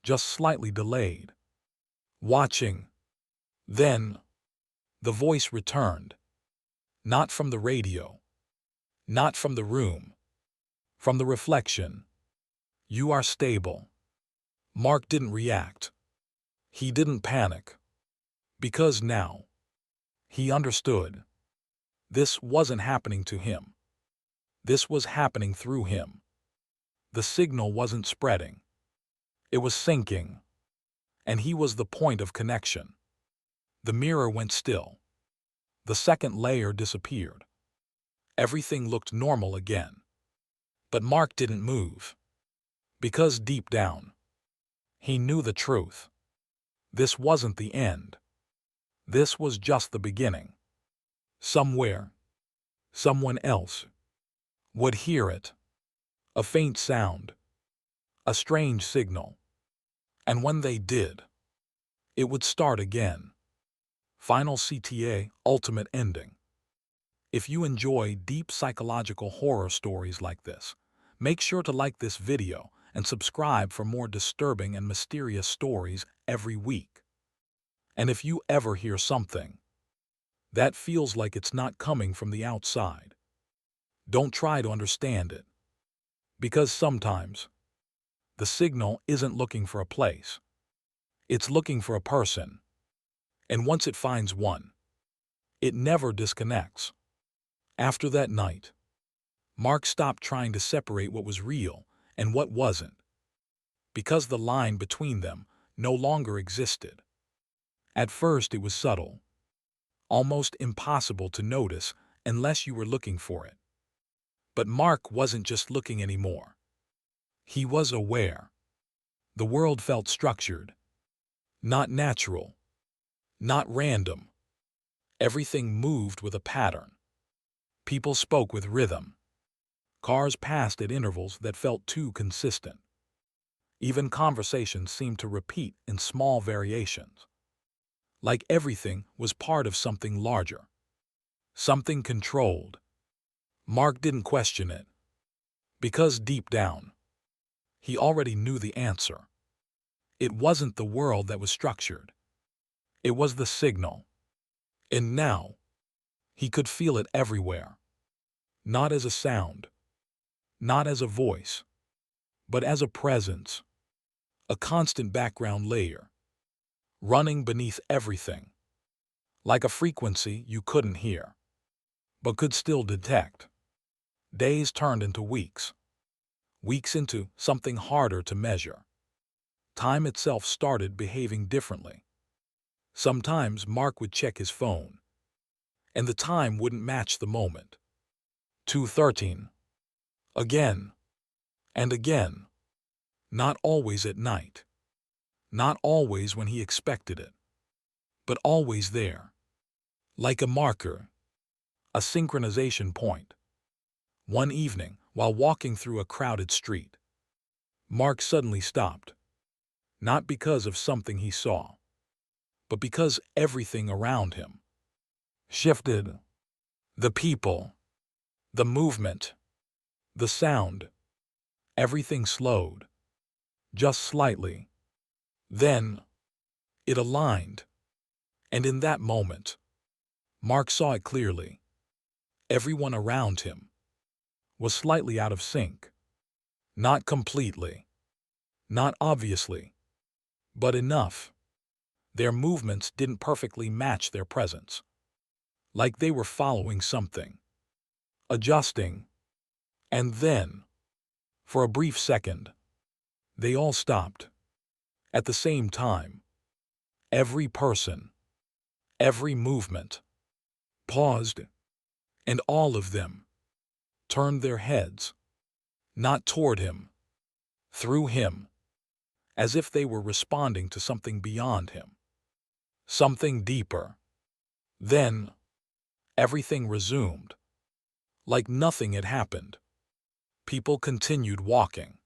S1: Just slightly delayed. Watching. Then, the voice returned. Not from the radio. Not from the room. From the reflection. You are stable. Mark didn't react. He didn't panic. Because now, he understood. This wasn't happening to him. This was happening through him. The signal wasn't spreading. It was sinking. And he was the point of connection. The mirror went still. The second layer disappeared. Everything looked normal again. But Mark didn't move. Because deep down, he knew the truth. This wasn't the end. This was just the beginning. Somewhere, someone else would hear it. A faint sound. A strange signal. And when they did, It would start again. Final CTA, ultimate ending. If you enjoy deep psychological horror stories like this, make sure to like this video and subscribe for more disturbing and mysterious stories every week. And if you ever hear something that feels like it's not coming from the outside, don't try to understand it. Because sometimes the signal isn't looking for a place. It's looking for a person. And once it finds one, it never disconnects. After that night, Mark stopped trying to separate what was real and what wasn't, because the line between them no longer existed. At first it was subtle, almost impossible to notice unless you were looking for it. But Mark wasn't just looking anymore. He was aware. The world felt structured, not natural, not random. Everything moved with a pattern. People spoke with rhythm. Cars passed at intervals that felt too consistent. Even conversations seemed to repeat in small variations. Like everything was part of something larger. Something controlled. Mark didn't question it. Because deep down, he already knew the answer. It wasn't the world that was structured. It was the signal. And now, he could feel it everywhere. Not as a sound, not as a voice, but as a presence. A constant background layer, running beneath everything. Like a frequency you couldn't hear, but could still detect. Days turned into weeks. Weeks into something harder to measure. Time itself started behaving differently. Sometimes Mark would check his phone, and the time wouldn't match the moment. 2:13. Again. And again. Not always at night. Not always when he expected it. But always there. Like a marker. A synchronization point. One evening, while walking through a crowded street, Mark suddenly stopped. Not because of something he saw, but because everything around him shifted. The people, the movement, the sound. Everything slowed. Just slightly. Then, it aligned. And in that moment, Mark saw it clearly. Everyone around him was slightly out of sync. Not completely. Not obviously. But enough. Their movements didn't perfectly match their presence. Like they were following something. Adjusting. And then, for a brief second, they all stopped. At the same time. Every person, every movement, paused, and all of them turned their heads, not toward him, through him, as if they were responding to something beyond him, something deeper. Then, everything resumed, like nothing had happened. People continued walking,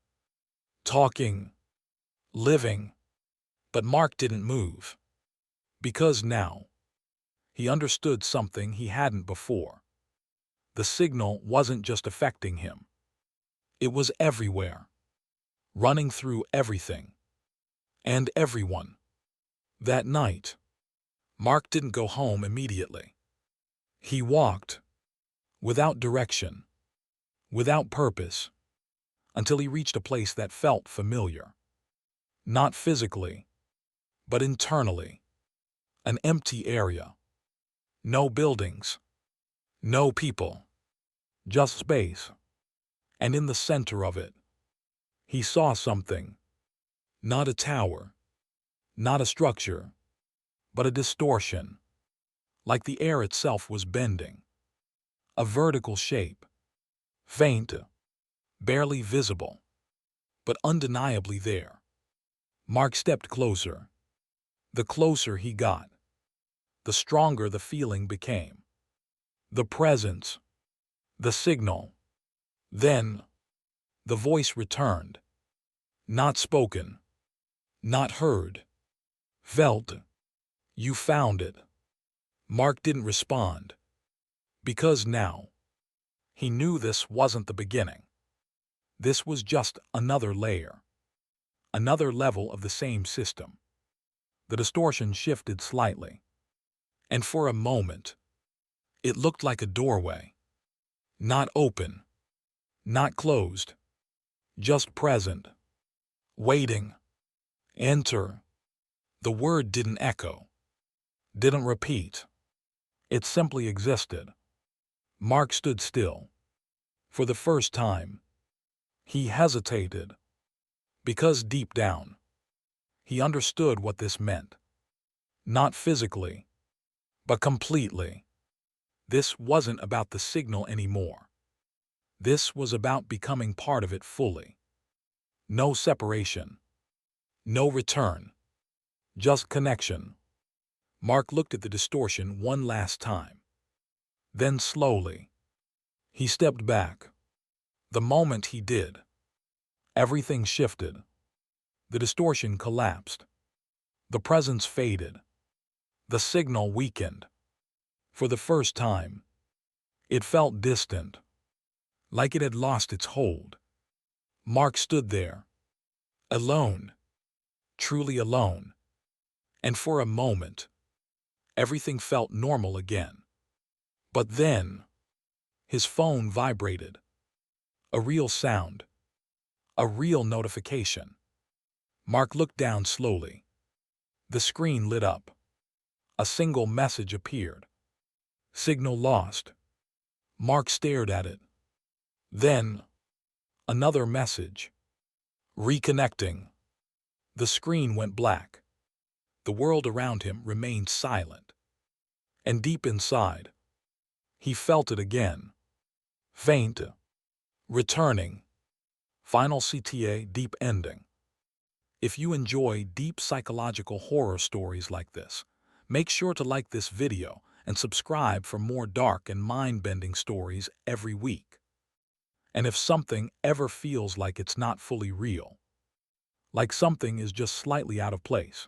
S1: talking, living, but Mark didn't move. Because now, he understood something he hadn't before. The signal wasn't just affecting him. It was everywhere, running through everything and everyone. That night, Mark didn't go home immediately. He walked, without direction, without purpose, until he reached a place that felt familiar. Not physically, but internally. An empty area. No buildings. No people. Just space. And in the center of it, he saw something. Not a tower. Not a structure. But a distortion. Like the air itself was bending. A vertical shape. Faint. Barely visible. But undeniably there. Mark stepped closer. The closer he got, the stronger the feeling became. The presence. The signal. Then, the voice returned. Not spoken. Not heard. Felt. You found it. Mark didn't respond. Because now, he knew this wasn't the beginning. This was just another layer. Another level of the same system. The distortion shifted slightly. And for a moment, it looked like a doorway. Not open. Not closed. Just present. Waiting. Enter. The word didn't echo. Didn't repeat. It simply existed. Mark stood still. For the first time, he hesitated. Because deep down, he understood what this meant. Not physically, but completely. This wasn't about the signal anymore. This was about becoming part of it fully. No separation. No return. Just connection. Mark looked at the distortion one last time. Then slowly, he stepped back. The moment he did, everything shifted. The distortion collapsed. The presence faded. The signal weakened. For the first time, it felt distant, like it had lost its hold. Mark stood there, alone, truly alone. And for a moment, everything felt normal again. But then, his phone vibrated. A real sound. A real notification. Mark looked down slowly. The screen lit up. A single message appeared. Signal lost. Mark stared at it. Then, another message. Reconnecting. The screen went black. The world around him remained silent. And deep inside, he felt it again. Faint. Returning. Final CTA deep ending. If you enjoy deep psychological horror stories like this, make sure to like this video and subscribe for more dark and mind-bending stories every week. And if something ever feels like it's not fully real, like something is just slightly out of place,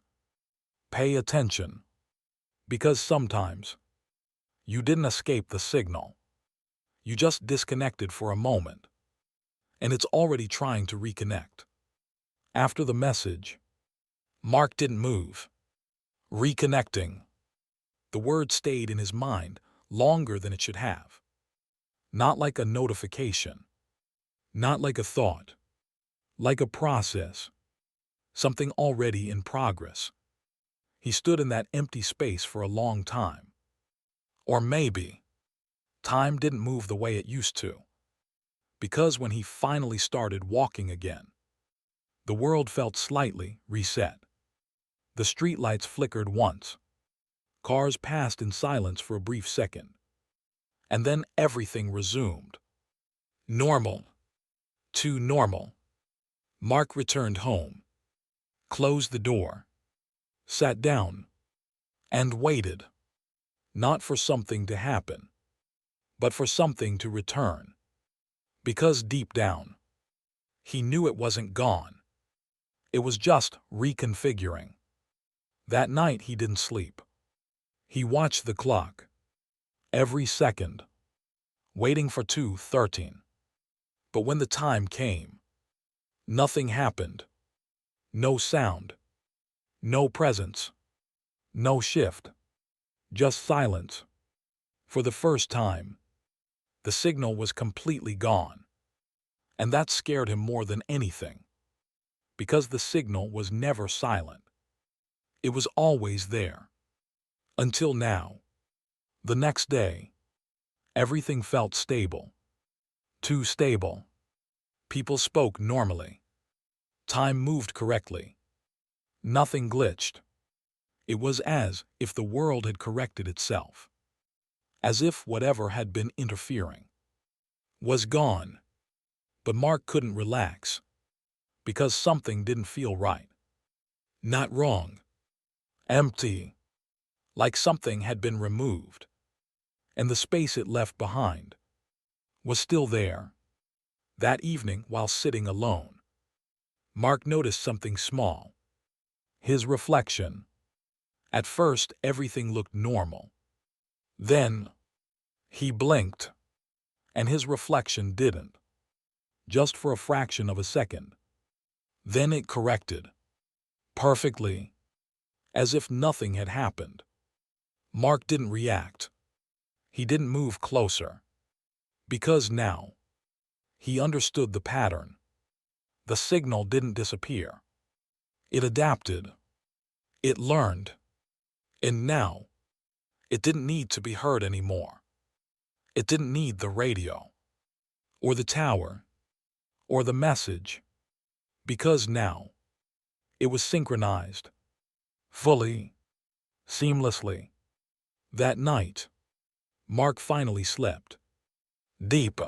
S1: pay attention. Because sometimes, you didn't escape the signal. You just disconnected for a moment, and it's already trying to reconnect. After the message, Mark didn't move. Reconnecting. The word stayed in his mind longer than it should have. Not like a notification. Not like a thought. Like a process. Something already in progress. He stood in that empty space for a long time. Or maybe, time didn't move the way it used to. Because when he finally started walking again, the world felt slightly reset. The streetlights flickered once. Cars passed in silence for a brief second. And then everything resumed. Normal. Too normal. Mark returned home, closed the door, sat down, and waited. Not for something to happen, but for something to return. Because deep down, he knew it wasn't gone. It was just reconfiguring. That night he didn't sleep. He watched the clock. Every second. Waiting for 2:13. But when the time came, nothing happened. No sound. No presence. No shift. Just silence. For the first time, the signal was completely gone. And that scared him more than anything. Because the signal was never silent. It was always there. Until now. The next day, everything felt stable. Too stable. People spoke normally. Time moved correctly. Nothing glitched. It was as if the world had corrected itself. As if whatever had been interfering was gone. But Mark couldn't relax. Because something didn't feel right. Not wrong. Empty. Like something had been removed. And the space it left behind was still there. That evening, while sitting alone, Mark noticed something small. His reflection. At first, everything looked normal. Then, he blinked, and his reflection didn't, just for a fraction of a second. Then it corrected, perfectly, as if nothing had happened. Mark didn't react. He didn't move closer. Because now, he understood the pattern. The signal didn't disappear. It adapted. It learned. And now, it didn't need to be heard anymore. It didn't need the radio, or the tower, or the message. Because now, it was synchronized. Fully. Seamlessly. That night, Mark finally slept. Deep.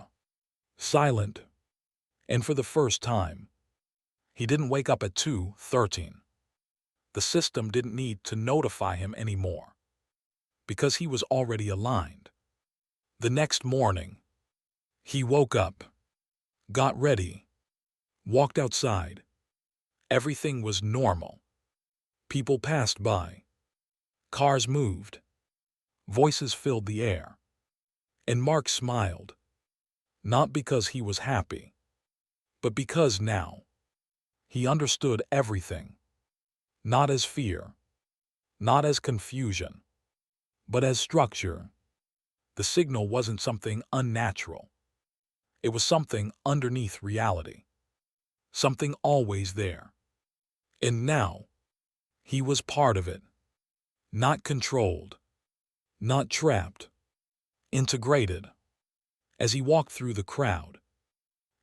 S1: Silent. And for the first time, he didn't wake up at 2:13. The system didn't need to notify him anymore, because he was already aligned. The next morning, he woke up, got ready, walked outside. Everything was normal. People passed by. Cars moved. Voices filled the air. And Mark smiled, not because he was happy, but because now he understood everything. Not as fear, not as confusion, but as structure. The signal wasn't something unnatural. It was something underneath reality, something always there. And now, he was part of it, not controlled, not trapped, integrated. As he walked through the crowd,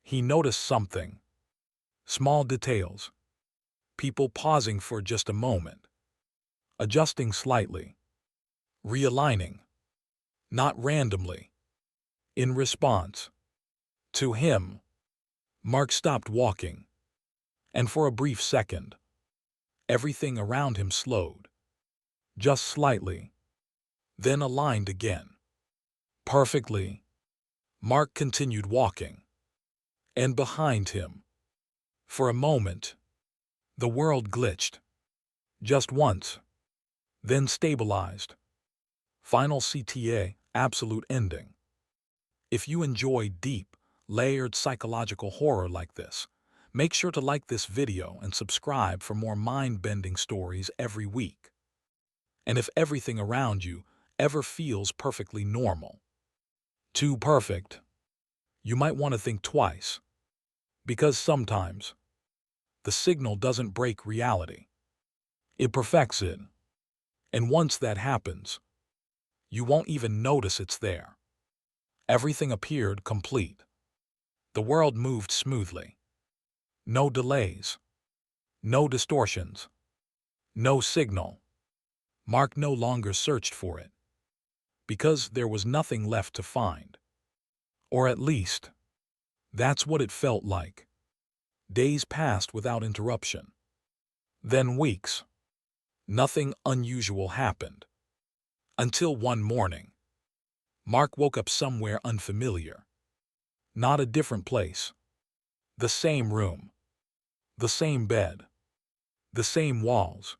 S1: he noticed something. Small details. People pausing for just a moment, adjusting slightly, realigning, not randomly. In response to him, Mark stopped walking, and for a brief second, everything around him slowed, just slightly, then aligned again. Perfectly. Mark continued walking, and behind him, for a moment, the world glitched. Just once, then stabilized. Final CTA, absolute ending. If you enjoy deep, layered psychological horror like this, make sure to like this video and subscribe for more mind-bending stories every week. And if everything around you ever feels perfectly normal, too perfect, you might want to think twice. Because sometimes, the signal doesn't break reality. It perfects it. And once that happens, you won't even notice it's there. Everything appeared complete. The world moved smoothly. No delays. No distortions. No signal. Mark no longer searched for it, because there was nothing left to find. Or at least, that's what it felt like. Days passed without interruption. Then weeks. Nothing unusual happened. Until one morning, Mark woke up somewhere unfamiliar. Not a different place. The same room. The same bed. The same walls.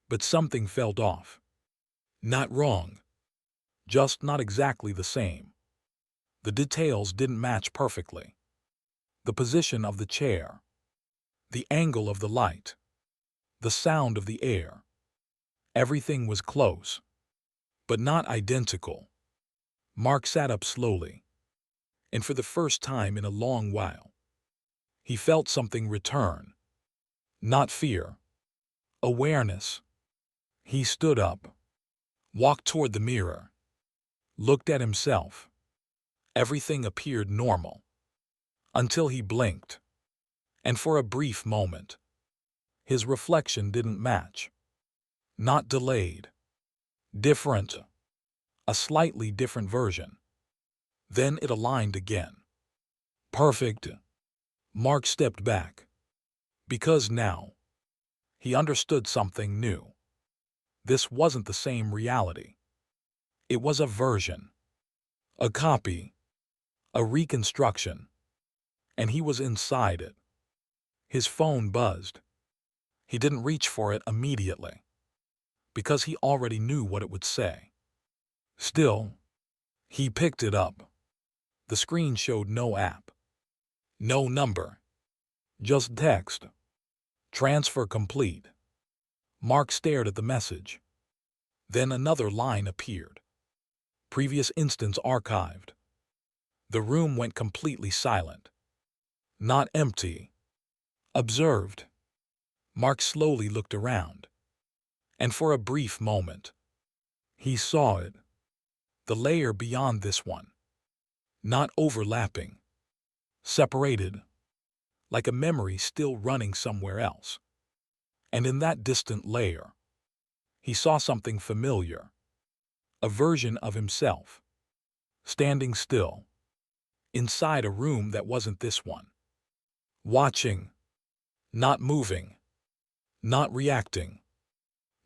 S1: But something felt off. Not wrong. Just not exactly the same. The details didn't match perfectly. The position of the chair. The angle of the light. The sound of the air. Everything was close, but not identical. Mark sat up slowly, and for the first time in a long while, he felt something return. Not fear. Awareness. He stood up, walked toward the mirror, looked at himself. Everything appeared normal, until he blinked, and for a brief moment, his reflection didn't match. Not delayed. Different. A slightly different version. Then it aligned again. Perfect. Mark stepped back, because now, he understood something new. This wasn't the same reality. It was a version, a copy, a reconstruction, and he was inside it. His phone buzzed. He didn't reach for it immediately, because he already knew what it would say. Still, he picked it up. The screen showed no app, no number, just text. Transfer complete. Mark stared at the message. Then another line appeared. Previous instance archived. The room went completely silent. Not empty. Observed. Mark slowly looked around. And for a brief moment, he saw it. The layer beyond this one. Not overlapping. Separated. Like a memory still running somewhere else. And in that distant layer, he saw something familiar. A version of himself. Standing still. Inside a room that wasn't this one. Watching. Not moving. Not reacting.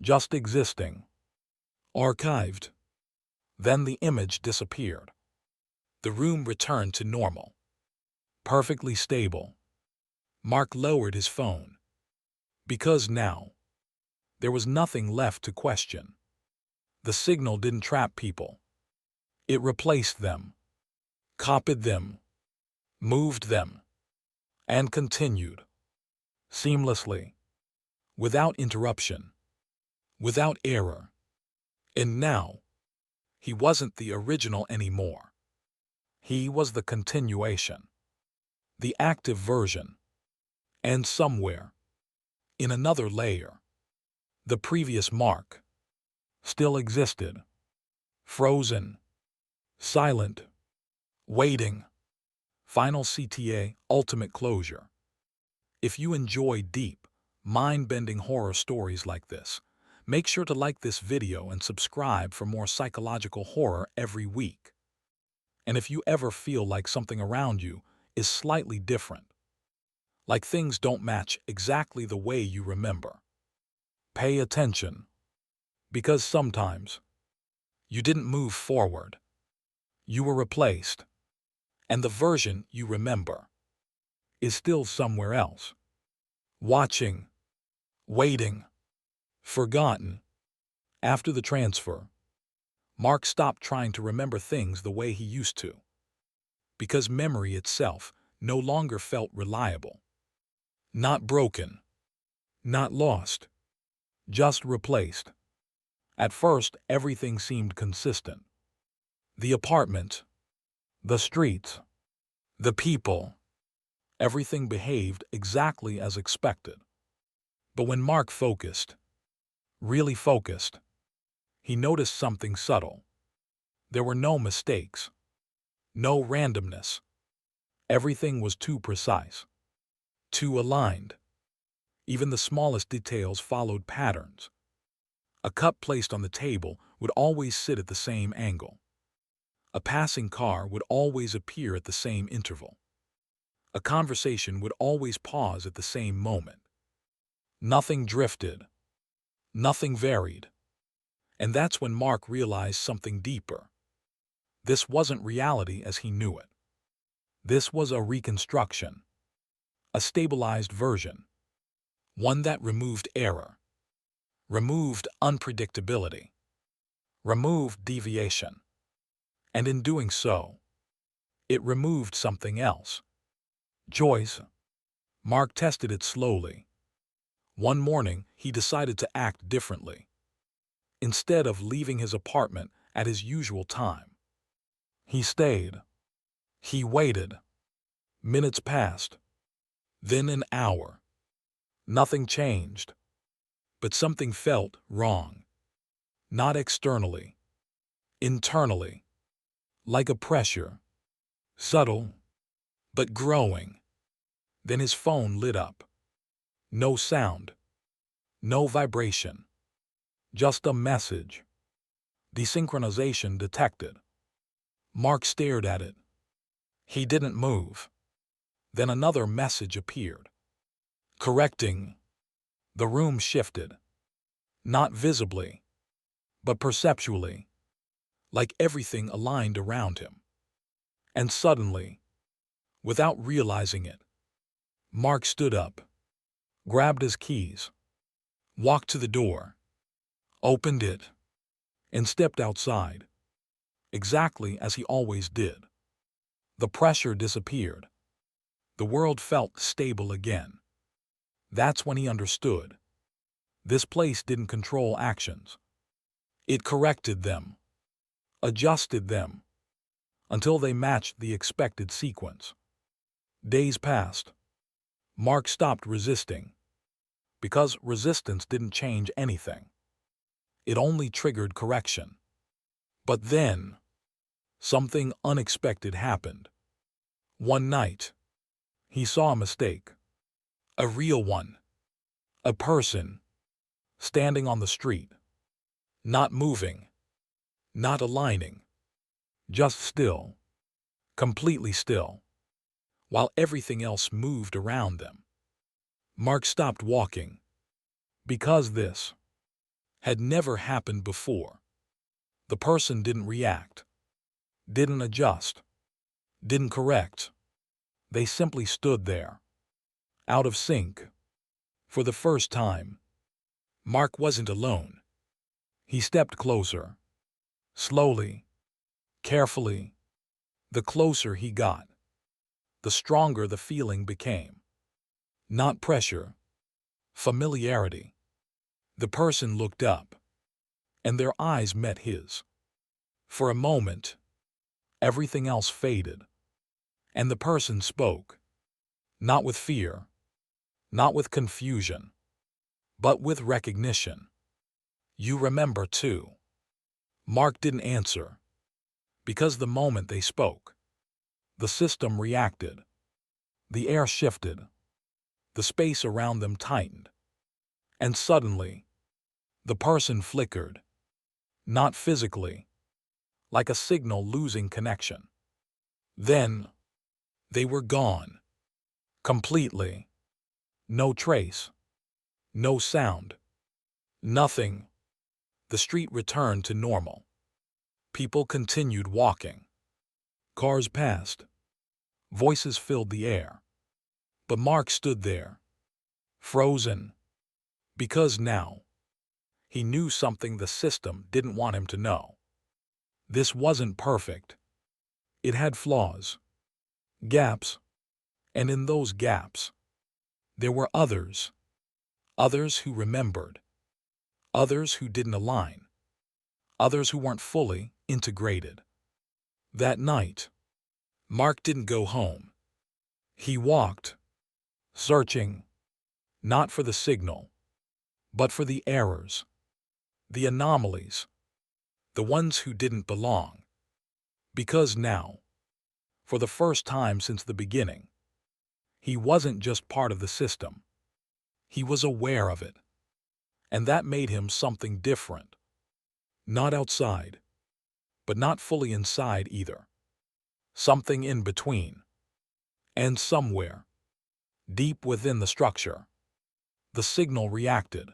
S1: Just existing. Archived. Then the image disappeared. The room returned to normal. Perfectly stable. Mark lowered his phone. Because now, there was nothing left to question. The signal didn't trap people. It replaced them. Copied them. Moved them. And continued. Seamlessly. Without interruption. Without error. And now, he wasn't the original anymore. He was the continuation. The active version. And somewhere, in another layer, the previous Mark still existed. Frozen. Silent. Waiting. Final CTA, ultimate closure. If you enjoy deep, mind-bending horror stories like this, make sure to like this video and subscribe for more psychological horror every week. And if you ever feel like something around you is slightly different, like things don't match exactly the way you remember, pay attention. Because sometimes, you didn't move forward. You were replaced. And the version you remember is still somewhere else. Watching. Waiting. Forgotten. After the transfer, Mark stopped trying to remember things the way he used to. Because memory itself no longer felt reliable. Not broken. Not lost. Just replaced. At first, everything seemed consistent. The apartment. The streets. The people. Everything behaved exactly as expected. But when Mark focused, really focused, he noticed something subtle. There were no mistakes. No randomness. Everything was too precise. Too aligned. Even the smallest details followed patterns. A cup placed on the table would always sit at the same angle. A passing car would always appear at the same interval. A conversation would always pause at the same moment. Nothing drifted. Nothing varied. And that's when Mark realized something deeper. This wasn't reality as he knew it. This was a reconstruction. A stabilized version. One that removed error. Removed unpredictability. Removed deviation. And in doing so, it removed something else. Choice. Mark tested it slowly. One morning, he decided to act differently. Instead of leaving his apartment at his usual time, he stayed. He waited. Minutes passed. Then an hour. Nothing changed. But something felt wrong. Not externally. Internally. Like a pressure. Subtle, but growing. Then his phone lit up. No sound. No vibration. Just a message. Desynchronization detected. Mark stared at it. He didn't move. Then another message appeared. Correcting. The room shifted. Not visibly, but perceptually. Like everything aligned around him. And suddenly, without realizing it, Mark stood up, grabbed his keys, walked to the door, opened it, and stepped outside, exactly as he always did. The pressure disappeared. The world felt stable again. That's when he understood. This place didn't control actions. It corrected them, adjusted them, until they matched the expected sequence. Days passed. Mark stopped resisting, because resistance didn't change anything. It only triggered correction. But then, something unexpected happened. One night, he saw a mistake. A real one. A person, standing on the street. Not moving. Not aligning. Just still. Completely still. While everything else moved around them. Mark stopped walking. Because this had never happened before. The person didn't react. Didn't adjust. Didn't correct. They simply stood there. Out of sync. For the first time. Mark wasn't alone. He stepped closer. Slowly. Carefully. The closer he got, the stronger the feeling became. Not pressure. Familiarity. The person looked up, and their eyes met his. For a moment, everything else faded, and the person spoke. Not with fear, not with confusion, but with recognition. You remember too. Mark didn't answer, because the moment they spoke, the system reacted. The air shifted. The space around them tightened. And suddenly, the person flickered. Not physically, like a signal losing connection. Then, they were gone. Completely. No trace. No sound. Nothing. The street returned to normal. People continued walking. Cars passed. Voices filled the air. But Mark stood there, frozen. Because now, he knew something the system didn't want him to know. This wasn't perfect. It had flaws, gaps, and in those gaps, there were others. Others who remembered. Others who didn't align. Others who weren't fully integrated. That night, Mark didn't go home. He walked, searching, not for the signal, but for the errors, the anomalies, the ones who didn't belong. Because now, for the first time since the beginning, he wasn't just part of the system. He was aware of it. And that made him something different. Not outside, but not fully inside either. Something in between. And somewhere, deep within the structure, the signal reacted.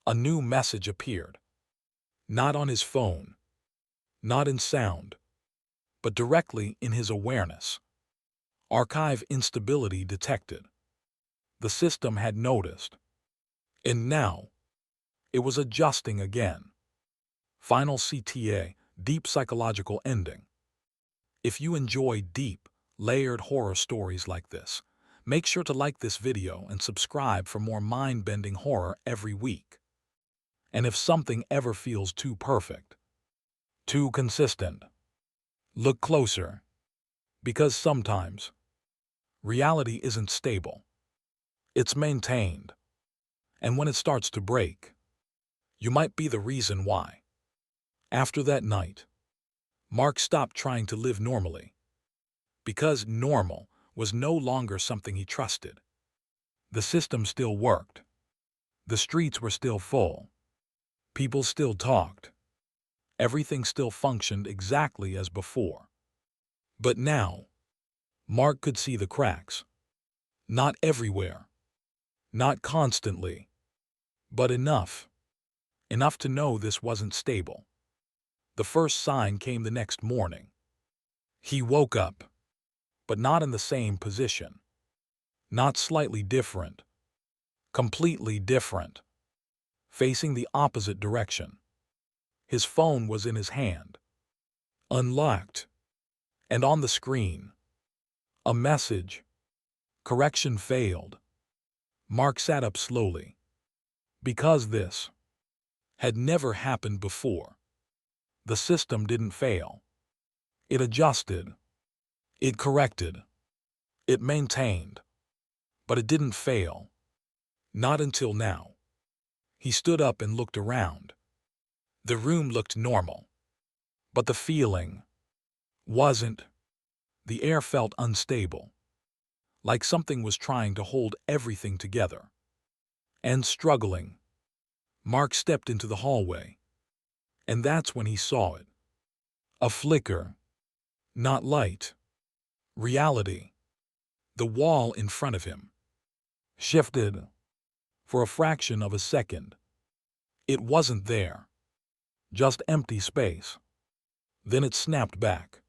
S1: A new message appeared. Not on his phone, not in sound, but directly in his awareness. Archive instability detected. The system had noticed. And now, it was adjusting again. Final CTA, deep psychological ending. If you enjoy deep, layered horror stories like this, make sure to like this video and subscribe for more mind-bending horror every week. And if something ever feels too perfect, too consistent, look closer. Because sometimes, reality isn't stable. It's maintained. And when it starts to break, you might be the reason why. After that night, Mark stopped trying to live normally. Because normal was no longer something he trusted. The system still worked. The streets were still full. People still talked. Everything still functioned exactly as before. But now, Mark could see the cracks. Not everywhere. Not constantly. But enough. Enough to know this wasn't stable. The first sign came the next morning. He woke up, but not in the same position. Not slightly different. Completely different. facing the opposite direction. His phone was in his hand, unlocked, and on the screen, a message: correction failed. Mark sat up slowly. Because this had never happened before. The system didn't fail. It adjusted. It corrected. It maintained. But it didn't fail. Not until now. He stood up and looked around. The room looked normal. But the feeling wasn't. The air felt unstable. Like something was trying to hold everything together. And struggling. Mark stepped into the hallway. And that's when he saw it. A flicker. Not light. Reality. The wall in front of him shifted for a fraction of a second. It wasn't there. Just empty space. Then it snapped back.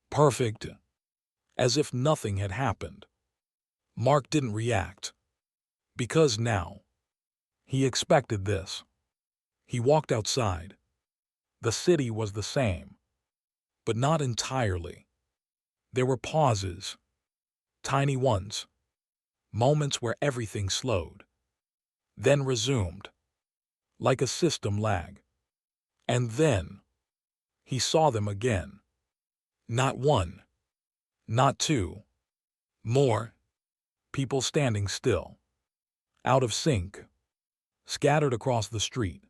S1: Perfect. As if nothing had happened. Mark didn't react. Because now, he expected this. He walked outside. The city was the same. But not entirely. There were pauses. Tiny ones. Moments where everything slowed. Then resumed. Like a system lag. And then, he saw them again. Not one. Not two. More. People standing still. Out of sync. Scattered across the street.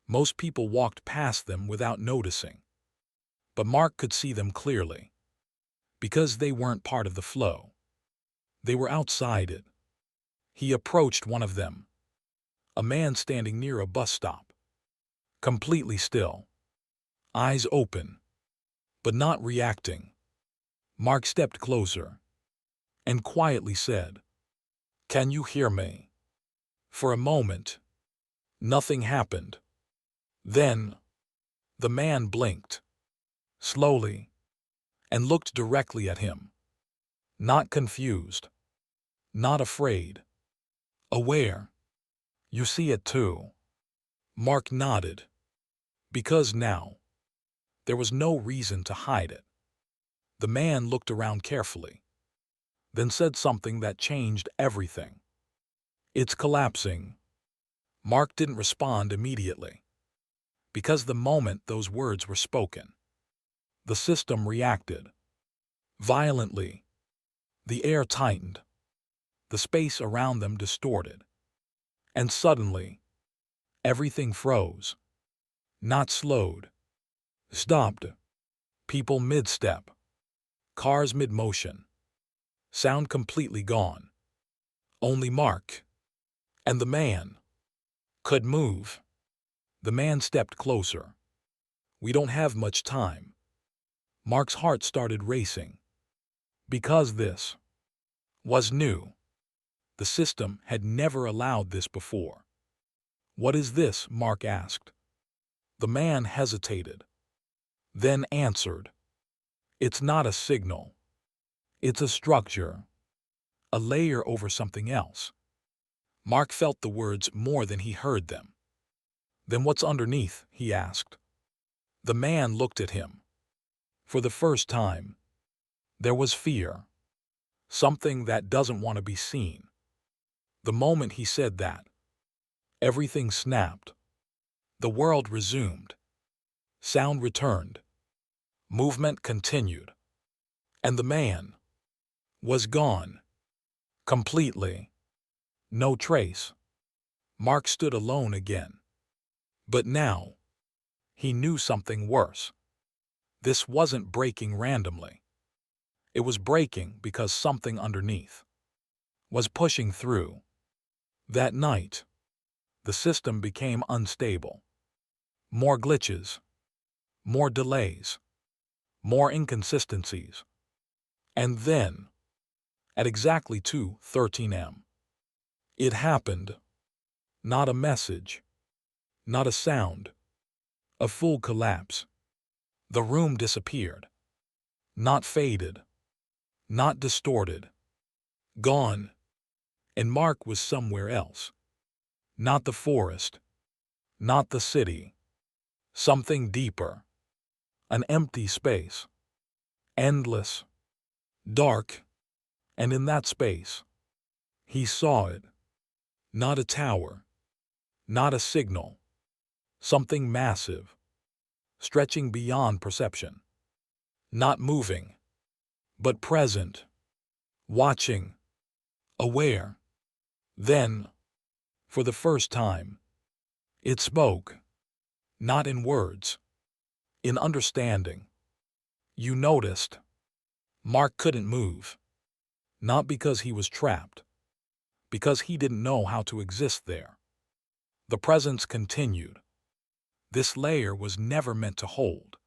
S1: Most people walked past them without noticing. But Mark could see them clearly. Because they weren't part of the flow. They were outside it. He approached one of them. A man standing near a bus stop. Completely still. Eyes open. But not reacting. Mark stepped closer. And quietly said, "Can you hear me?" For a moment, nothing happened. Then, the man blinked. Slowly. And looked directly at him. Not confused. Not afraid. Aware. "You see it too." Mark nodded. Because now, there was no reason to hide it. The man looked around carefully. Then said something that changed everything. "It's collapsing." Mark didn't respond immediately. Because the moment those words were spoken, the system reacted. Violently. The air tightened. The space around them distorted. And suddenly, everything froze. Not slowed. Stopped. People mid-step. Cars mid-motion. Sound completely gone. Only Mark. And the man. Could move. The man stepped closer. "We don't have much time." Mark's heart started racing. Because this was new. The system had never allowed this before. "What is this?" Mark asked. The man hesitated. Then answered. "It's not a signal. It's a structure. A layer over something else." Mark felt the words more than he heard them. "Then what's underneath?" he asked. The man looked at him. For the first time, there was fear. Something that doesn't want to be seen. The moment he said that, everything snapped. The world resumed. Sound returned. Movement continued. And the man was gone. Completely. No trace. Mark stood alone again. But now, he knew something worse. This wasn't breaking randomly. It was breaking because something underneath was pushing through. That night, the system became unstable. More glitches. More delays. More inconsistencies. And then, at exactly 2:13 a.m., it happened. Not a message. Not a sound. A full collapse. The room disappeared. Not faded. Not distorted. Gone. And Mark was somewhere else. Not the forest, not the city. Something deeper. An empty space. Endless. Dark. And in that space, he saw it. Not a tower. Not a signal. Something massive. Stretching beyond perception. Not moving, but present. Watching. Aware. Then, for the first time, it spoke. Not in words. In understanding. You noticed. Mark couldn't move. Not because he was trapped. Because he didn't know how to exist there. The presence continued. This layer was never meant to hold.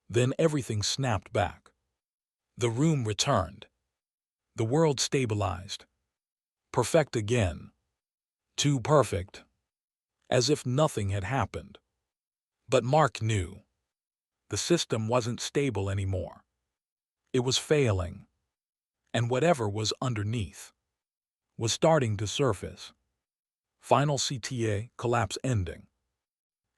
S1: Then everything snapped back. The room returned. The world stabilized. Perfect again. Too perfect. As if nothing had happened. But Mark knew. The system wasn't stable anymore. It was failing. And whatever was underneath was starting to surface. Final CTA collapse ending.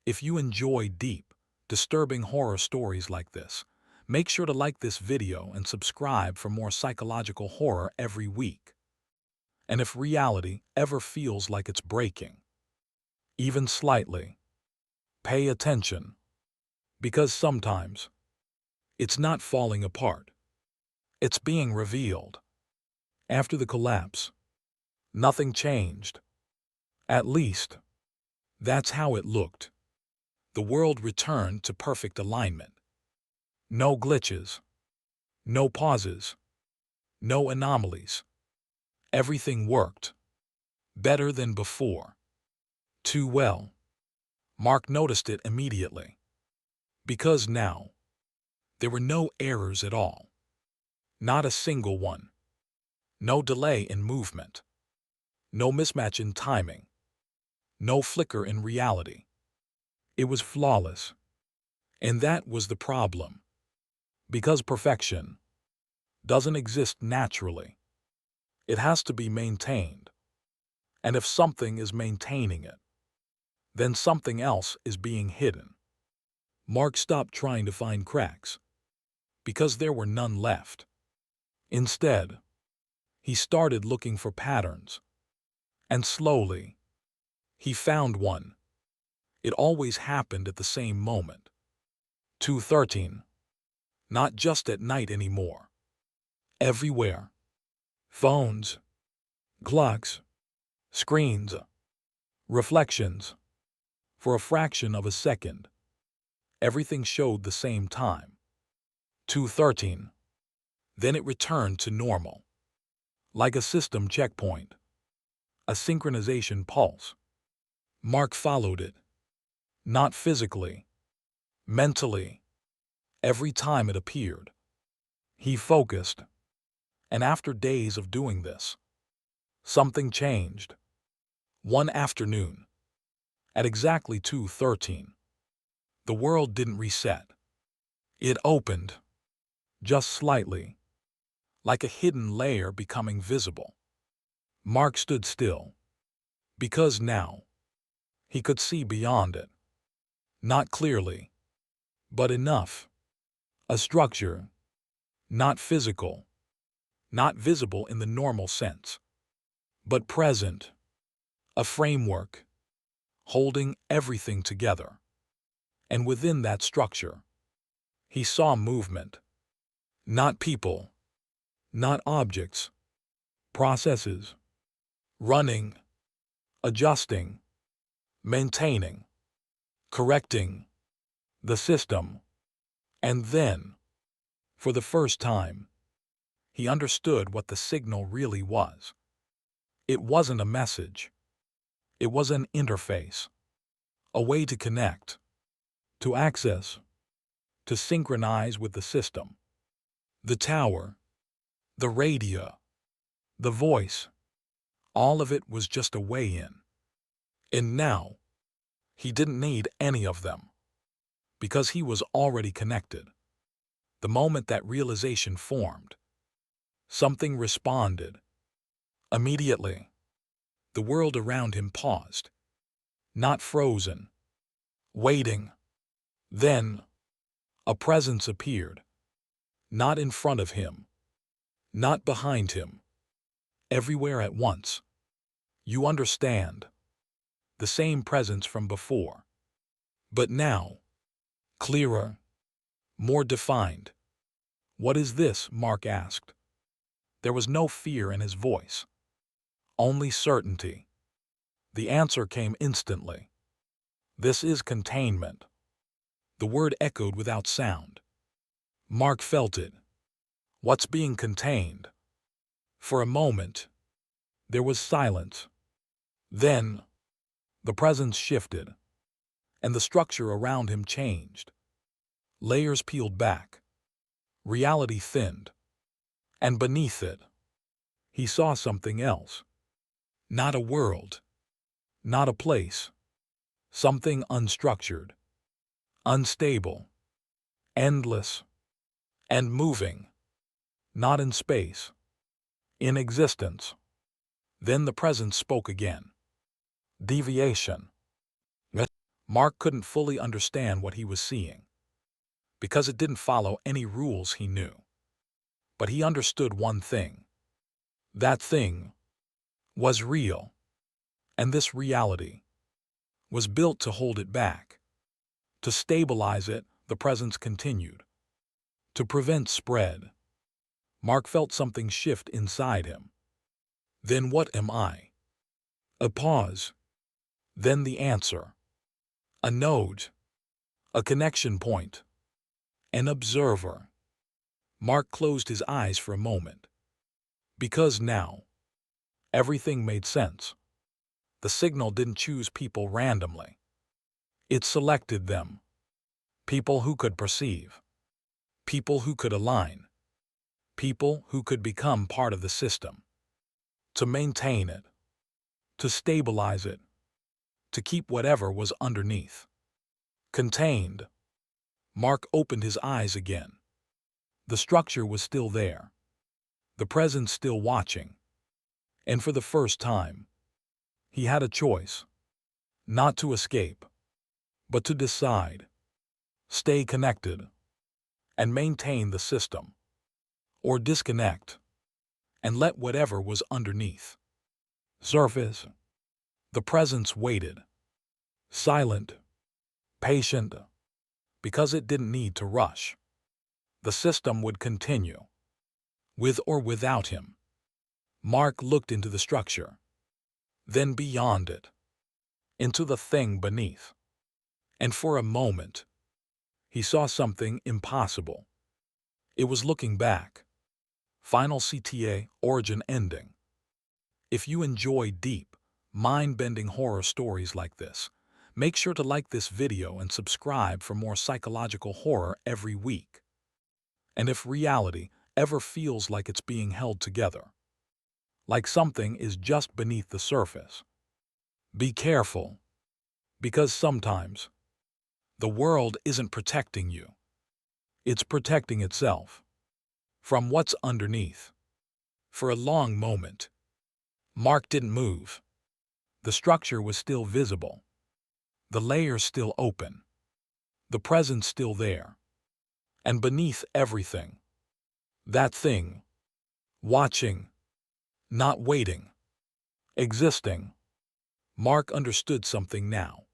S1: If you enjoy deep, disturbing horror stories like this, make sure to like this video and subscribe for more psychological horror every week. And if reality ever feels like it's breaking, even slightly, pay attention. Because sometimes, it's not falling apart. It's being revealed. After the collapse, nothing changed. At least, that's how it looked. The world returned to perfect alignment. No glitches. No pauses. No anomalies. Everything worked. Better than before. Too well. Mark noticed it immediately. Because now, there were no errors at all. Not a single one. No delay in movement. No mismatch in timing. No flicker in reality. It was flawless. And that was the problem. Because perfection doesn't exist naturally. It has to be maintained. And if something is maintaining it, then something else is being hidden. Mark stopped trying to find cracks, because there were none left. Instead, he started looking for patterns. And slowly, he found one. It always happened at the same moment. 2:13. Not just at night anymore. Everywhere. Phones, clocks, screens, reflections. For a fraction of a second, everything showed the same time. 2:13. Then it returned to normal. Like a system checkpoint. A synchronization pulse. Mark followed it. Not physically. Mentally. Every time it appeared. He focused. And after days of doing this, something changed. One afternoon, at exactly 2:13, the world didn't reset. It opened. Just slightly. Like a hidden layer becoming visible. Mark stood still. Because now, he could see beyond it. Not clearly, but enough. A structure. Not physical. Not visible in the normal sense. But present. A framework. Holding everything together. And within that structure, he saw movement. Not people. Not objects. Processes. Running. Adjusting. Maintaining. Correcting. The system. And then, for the first time, he understood what the signal really was. It wasn't a message. It was an interface. A way to connect. To access. To synchronize with the system. The tower. The radio. The voice. All of it was just a way in. And now, he didn't need any of them. Because he was already connected. The moment that realization formed, something responded. Immediately. The world around him paused, not frozen, waiting. Then, a presence appeared, not in front of him, not behind him, everywhere at once. You understand. The same presence from before. But now, clearer, more defined. What is this? Mark asked. There was no fear in his voice, only certainty. The answer came instantly. This is containment. The word echoed without sound. Mark felt it. What's being contained? For a moment, there was silence. Then, the presence shifted, and the structure around him changed. Layers peeled back. Reality thinned. And beneath it, he saw something else. Not a world. Not a place. Something unstructured, unstable, endless, and moving. Not in space. In existence. Then the presence spoke again. Deviation. Mark couldn't fully understand what he was seeing, because it didn't follow any rules he knew. But he understood one thing. That thing was real, and this reality was built to hold it back. To stabilize it, the presence continued. To prevent spread. Mark felt something shift inside him. Then what am I? A pause. Then the answer. A node. A connection point. An observer. Mark closed his eyes for a moment. Because now, everything made sense. The signal didn't choose people randomly. It selected them. People who could perceive. People who could align. People who could become part of the system. To maintain it. To stabilize it. To keep whatever was underneath. Contained. Mark opened his eyes again. The structure was still there. The presence still watching. And for the first time, he had a choice. Not to escape, but to decide. Stay connected and maintain the system. Or disconnect and let whatever was underneath surface. The presence waited. Silent. Patient. Because it didn't need to rush. The system would continue. With or without him. Mark looked into the structure. Then beyond it. Into the thing beneath. And for a moment, he saw something impossible. It was looking back. Final CTA, origin ending. If you enjoy deep, mind-bending horror stories like this, make sure to like this video and subscribe for more psychological horror every week. And if reality ever feels like it's being held together, like something is just beneath the surface, be careful, because sometimes the world isn't protecting you. It's protecting itself from what's underneath. For a long moment, Mark didn't move. The structure was still visible. The layers still open. The presence still there. And beneath everything, that thing, watching, not waiting, existing. Mark understood something now.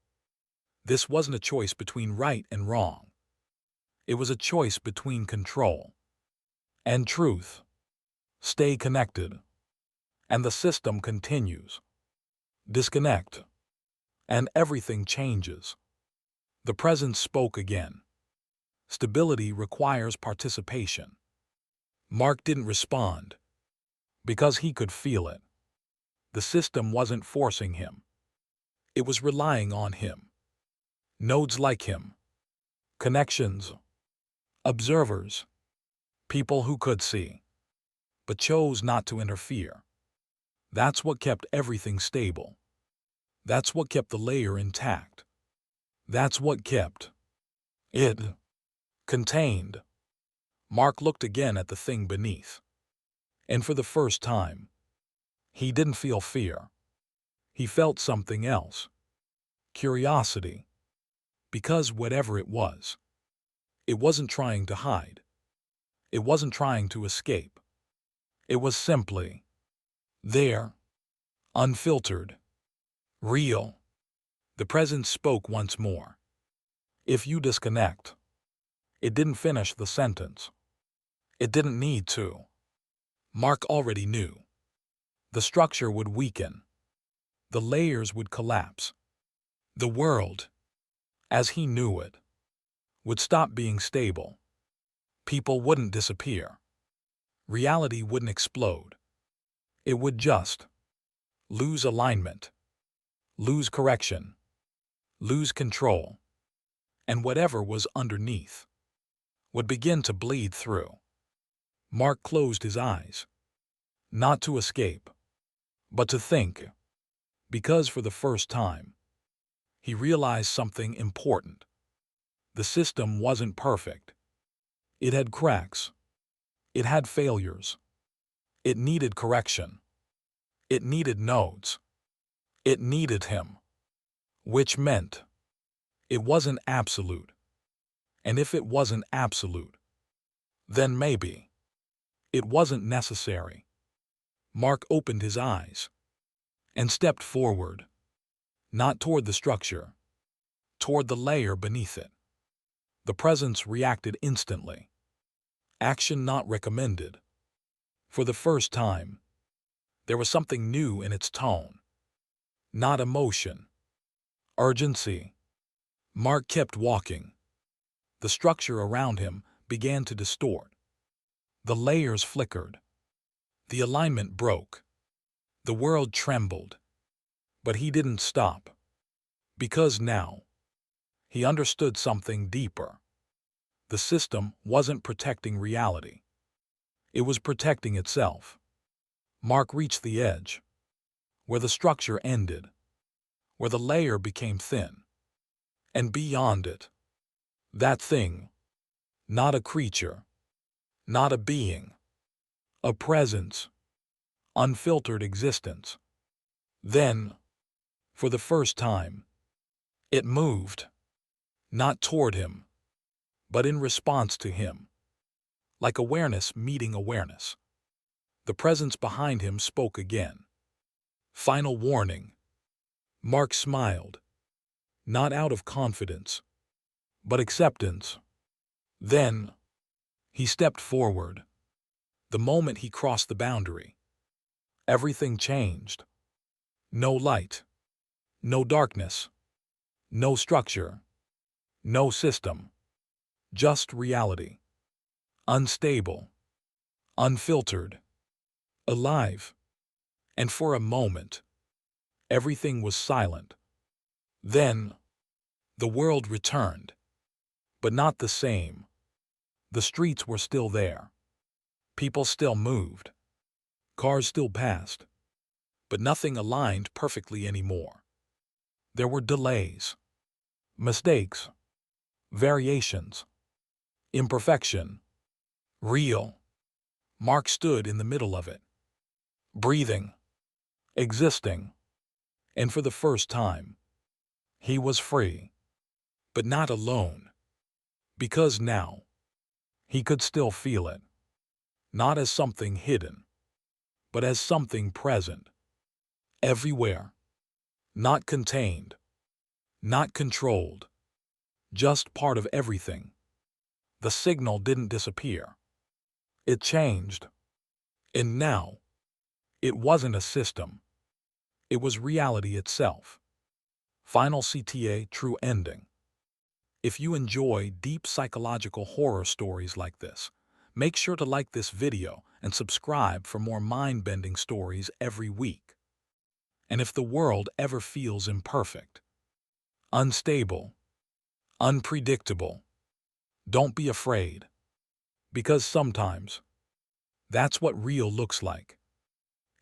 S1: This wasn't a choice between right and wrong. It was a choice between control and truth. Stay connected, and the system continues. Disconnect, and everything changes. The presence spoke again. Stability requires participation. Mark didn't respond, because he could feel it. The system wasn't forcing him. It was relying on him. Nodes like him. Connections. Observers. People who could see, but chose not to interfere. That's what kept everything stable. That's what kept the layer intact. That's what kept it contained. Mark looked again at the thing beneath. And for the first time, he didn't feel fear. He felt something else. Curiosity. Because whatever it wasn't trying to hide. It wasn't trying to escape. It was simply there, unfiltered, real. The presence spoke once more. If you disconnect. It didn't finish the sentence. It didn't need to. Mark already knew. The structure would weaken. The layers would collapse. The world, as he knew it, would stop being stable. People wouldn't disappear. Reality wouldn't explode. It would just lose alignment, lose correction, lose control, and whatever was underneath would begin to bleed through. Mark closed his eyes, not to escape, but to think, because for the first time, he realized something important. The system wasn't perfect. It had cracks. It had failures. It needed correction. It needed nodes. It needed him. Which meant it wasn't absolute. And if it wasn't absolute, then maybe it wasn't necessary. Mark opened his eyes and stepped forward, not toward the structure, toward the layer beneath it. The presence reacted instantly. Action not recommended. For the first time, there was something new in its tone. Not emotion. Urgency. Mark kept walking. The structure around him began to distort. The layers flickered. The alignment broke. The world trembled. But he didn't stop. Because now, he understood something deeper. The system wasn't protecting reality. It was protecting itself. Mark reached the edge, where the structure ended, where the layer became thin. And beyond it, that thing, not a creature, not a being, a presence, unfiltered existence. Then, for the first time, it moved, not toward him, but in response to him. Like awareness meeting awareness. The presence behind him spoke again. Final warning. Mark smiled, not out of confidence, but acceptance. Then, he stepped forward. The moment he crossed the boundary, everything changed. No light, no darkness, no structure, no system, just reality. Unstable, unfiltered, alive. And for a moment, everything was silent. Then, the world returned, but not the same. The streets were still there. People still moved. Cars still passed. But nothing aligned perfectly anymore. There were delays, mistakes, variations, imperfection. Real. Mark stood in the middle of it, breathing, existing, and for the first time, he was free. But not alone. Because now, he could still feel it. Not as something hidden, but as something present. Everywhere. Not contained. Not controlled. Just part of everything. The signal didn't disappear. It changed. And now, it wasn't a system. It was reality itself. Final CTA true ending. If you enjoy deep psychological horror stories like this, make sure to like this video and subscribe for more mind-bending stories every week. And if the world ever feels imperfect, unstable, unpredictable, don't be afraid. Because sometimes, that's what real looks like.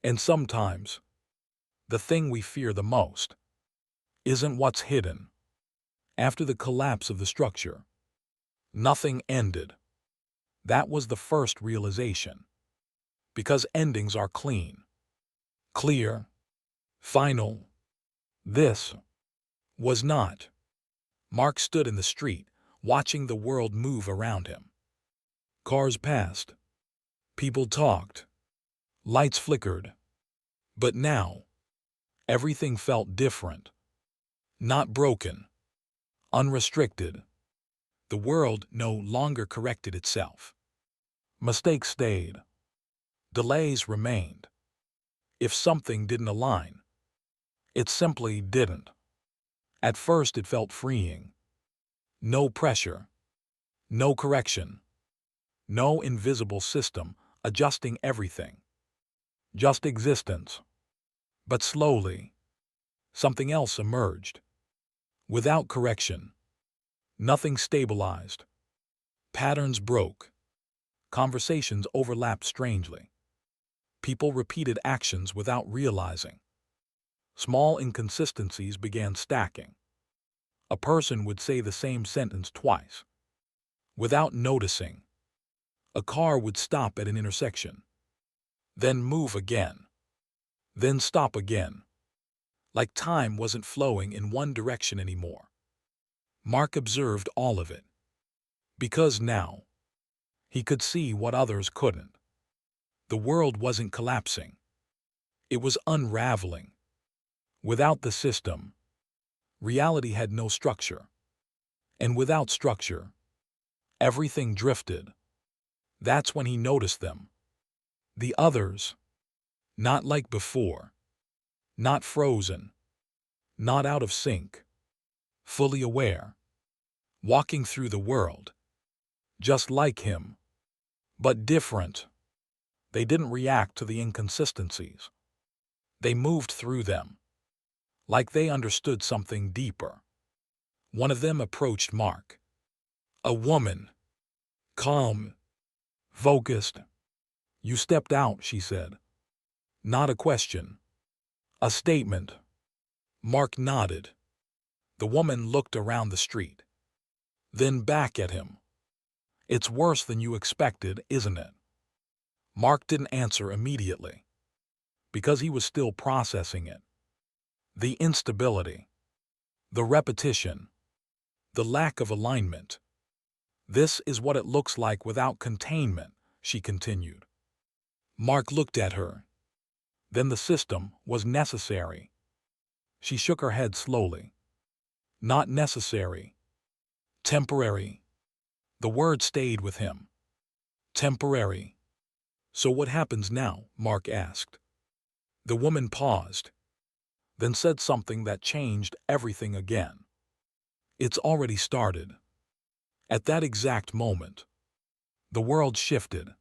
S1: And sometimes, the thing we fear the most isn't what's hidden. After the collapse of the structure, nothing ended. That was the first realization. Because endings are clean, clear, final, This was not. Mark stood in the street, watching the world move around him. Cars passed. People talked. Lights flickered. But now, everything felt different. Not broken. Unrestricted. The world no longer corrected itself. Mistakes stayed. Delays remained. If something didn't align, it simply didn't. At first it felt freeing. No pressure. No correction. No invisible system adjusting everything. Just existence. But slowly, something else emerged. Without correction, nothing stabilized. Patterns broke. Conversations overlapped strangely. People repeated actions without realizing. Small inconsistencies began stacking. A person would say the same sentence twice. Without noticing, a car would stop at an intersection, then move again, then stop again, like time wasn't flowing in one direction anymore. Mark observed all of it, because now he could see what others couldn't. The world wasn't collapsing. It was unraveling. Without the system, reality had no structure. And without structure, everything drifted. That's when he noticed them. The others, not like before, not frozen, not out of sync, fully aware, walking through the world, just like him, but different. They didn't react to the inconsistencies. They moved through them, like they understood something deeper. One of them approached Mark. A woman, calm, focused. "You stepped out," she said. Not a question, a statement. Mark nodded. The woman looked around the street, then back at him. "It's worse than you expected, isn't it?" Mark didn't answer immediately, because he was still processing it. The instability, the repetition, the lack of alignment. "This is what it looks like without containment," she continued. Mark looked at her. Then the system was necessary. She shook her head slowly. Not necessary. Temporary. The word stayed with him. Temporary. "So what happens now?" Mark asked. The woman paused, then said something that changed everything again. "It's already started." At that exact moment, the world shifted.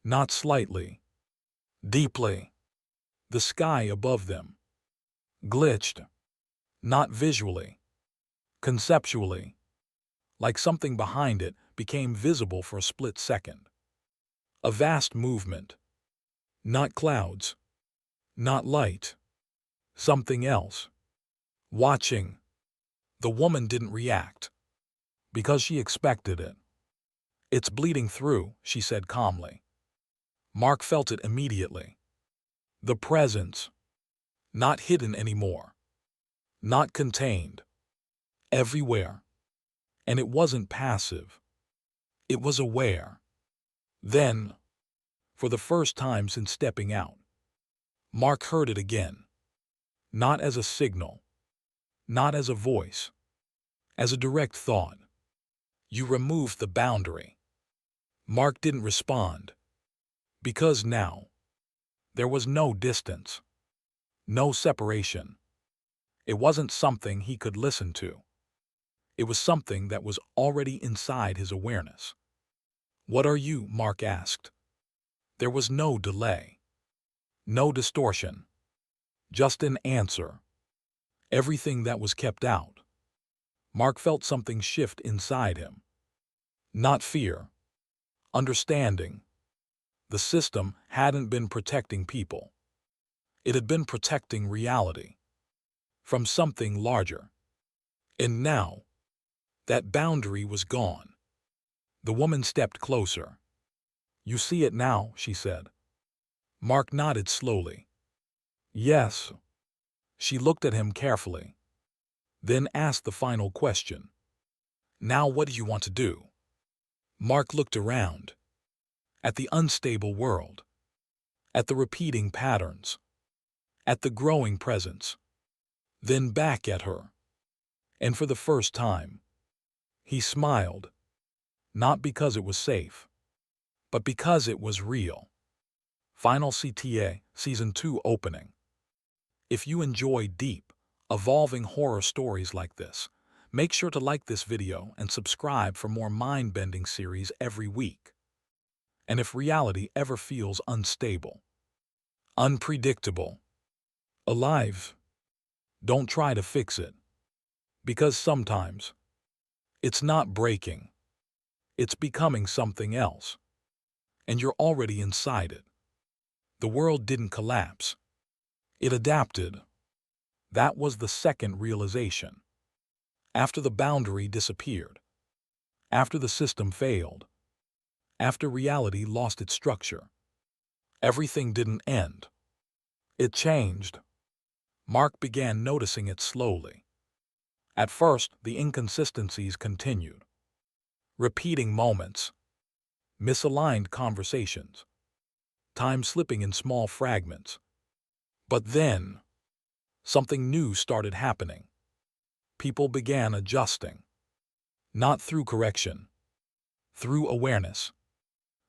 S1: Not slightly. Deeply. The sky above them glitched. Not visually. Conceptually. Like something behind it became visible for a split second. A vast movement. Not clouds. Not light. Something else. Watching. The woman didn't react, because she expected it. "It's bleeding through," she said calmly. Mark felt it immediately. The presence. Not hidden anymore. Not contained. Everywhere. And it wasn't passive. It was aware. Then, for the first time since stepping out, Mark heard it again. Not as a signal. Not as a voice. As a direct thought. "You removed the boundary." Mark didn't respond. Because now, there was no distance. No separation. It wasn't something he could listen to. It was something that was already inside his awareness. "What are you?" Mark asked. There was no delay. No distortion. Just an answer. Everything that was kept out. Mark felt something shift inside him. Not fear. Understanding. The system hadn't been protecting people. It had been protecting reality. From something larger. And now, that boundary was gone. The woman stepped closer. "You see it now," she said. Mark nodded slowly. "Yes." She looked at him carefully, then asked the final question. Now what do you want to do? Mark looked around, at the unstable world, at the repeating patterns, at the growing presence, then back at her. And for the first time, he smiled, not because it was safe, but because it was real. Final CTA Season 2 opening. If you enjoy deep, evolving horror stories like this, make sure to like this video and subscribe for more mind-bending series every week. And if reality ever feels unstable, unpredictable, alive, don't try to fix it. Because sometimes, it's not breaking, it's becoming something else. And you're already inside it. The world didn't collapse. It adapted. That was the second realization. After the boundary disappeared, after the system failed, after reality lost its structure, everything didn't end. It changed. Mark began noticing it slowly. At first, the inconsistencies continued. Repeating moments, misaligned conversations, time slipping in small fragments. But then, something new started happening. People began adjusting. Not through correction, through awareness.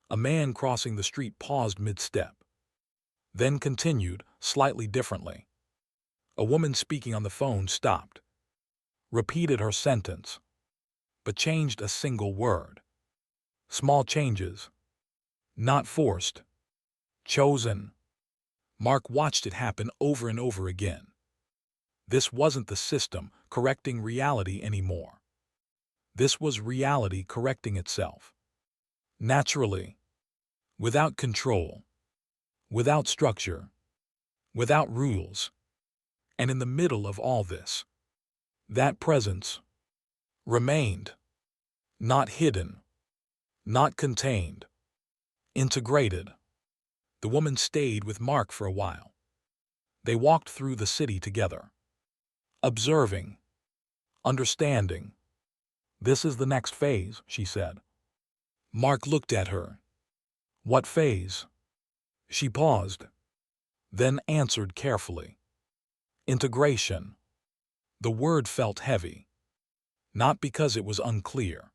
S1: A man crossing the street paused mid-step, then continued, slightly differently. A woman speaking on the phone stopped, repeated her sentence, but changed a single word. Small changes, not forced, chosen. Mark watched it happen over and over again. This wasn't the system correcting reality anymore. This was reality correcting itself. Naturally, without control, without structure, without rules. And in the middle of all this, that presence remained, not hidden, not contained, integrated. The woman stayed with Mark for a while. They walked through the city together, observing, understanding. This is the next phase, she said. Mark looked at her. What phase? She paused, then answered carefully. Integration. The word felt heavy, not because it was unclear,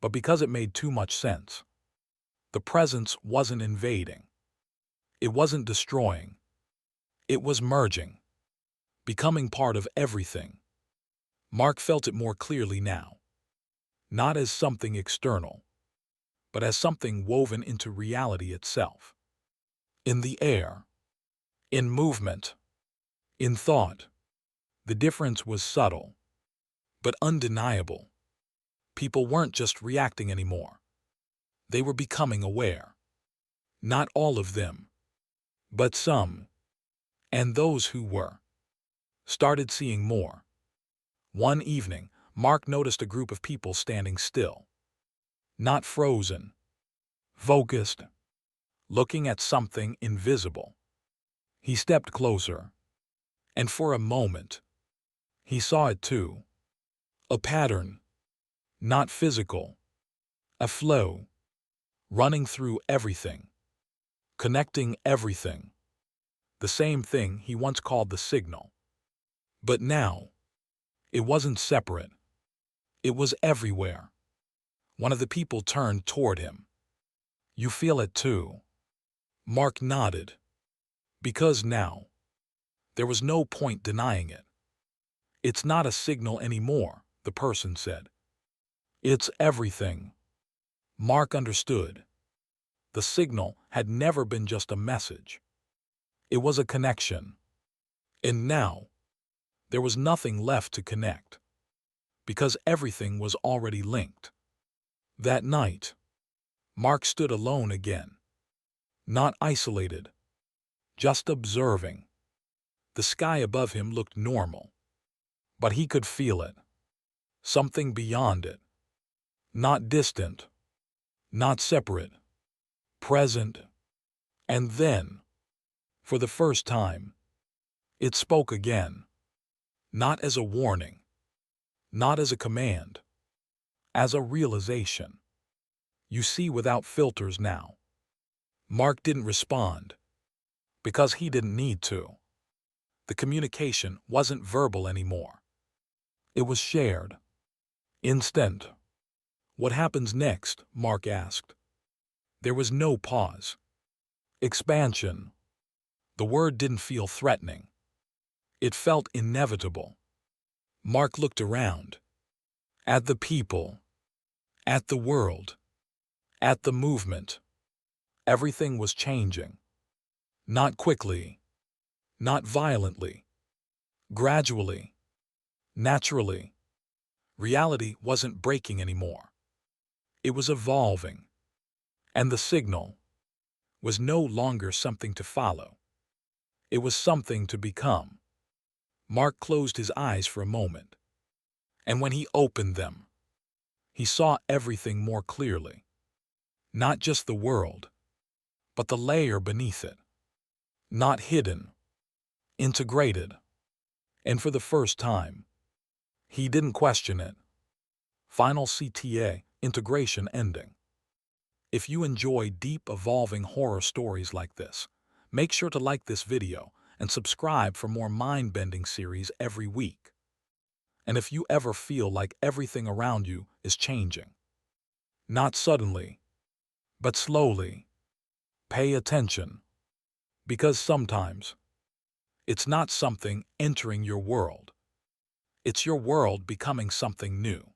S1: but because it made too much sense. The presence wasn't invading. It wasn't destroying. It was merging, becoming part of everything. Mark felt it more clearly now, not as something external, but as something woven into reality itself. In the air, in movement, in thought. The difference was subtle, but undeniable. People weren't just reacting anymore. They were becoming aware. Not all of them, but some. And those who were, started seeing more. One evening, Mark noticed a group of people standing still. Not frozen, focused, looking at something invisible. He stepped closer, and for a moment, he saw it too. A pattern, not physical, a flow, running through everything, connecting everything. The same thing he once called the signal. But now, it wasn't separate. It was everywhere. One of the people turned toward him. You feel it too? Mark nodded. Because now, there was no point denying it. It's not a signal anymore, the person said. It's everything. Mark understood. The signal had never been just a message. It was a connection. And now, there was nothing left to connect, because everything was already linked. That night, Mark stood alone again. Not isolated, just observing. The sky above him looked normal, but he could feel it. Something beyond it. Not distant, not separate, present. And then, for the first time, It spoke again, not as a warning, not as a command, as a realization. You see without filters now. Mark didn't respond, because he didn't need to. The communication wasn't verbal anymore. It was shared. Instant. What happens next? Mark asked. There was no pause. Expansion. The word didn't feel threatening. It felt inevitable. Mark looked around. At the people. At the world. At the movement. Everything was changing. Not quickly. Not violently. Gradually. Naturally. Reality wasn't breaking anymore. It was evolving. And the signal was no longer something to follow. It was something to become. Mark closed his eyes for a moment. And when he opened them, he saw everything more clearly. Not just the world, but the layer beneath it. Not hidden, integrated. And for the first time, he didn't question it. Final CTA, integration ending. If you enjoy deep, evolving horror stories like this, make sure to like this video and subscribe for more mind-bending series every week. And if you ever feel like everything around you is changing, not suddenly, but slowly, pay attention. Because sometimes, it's not something entering your world. It's your world becoming something new.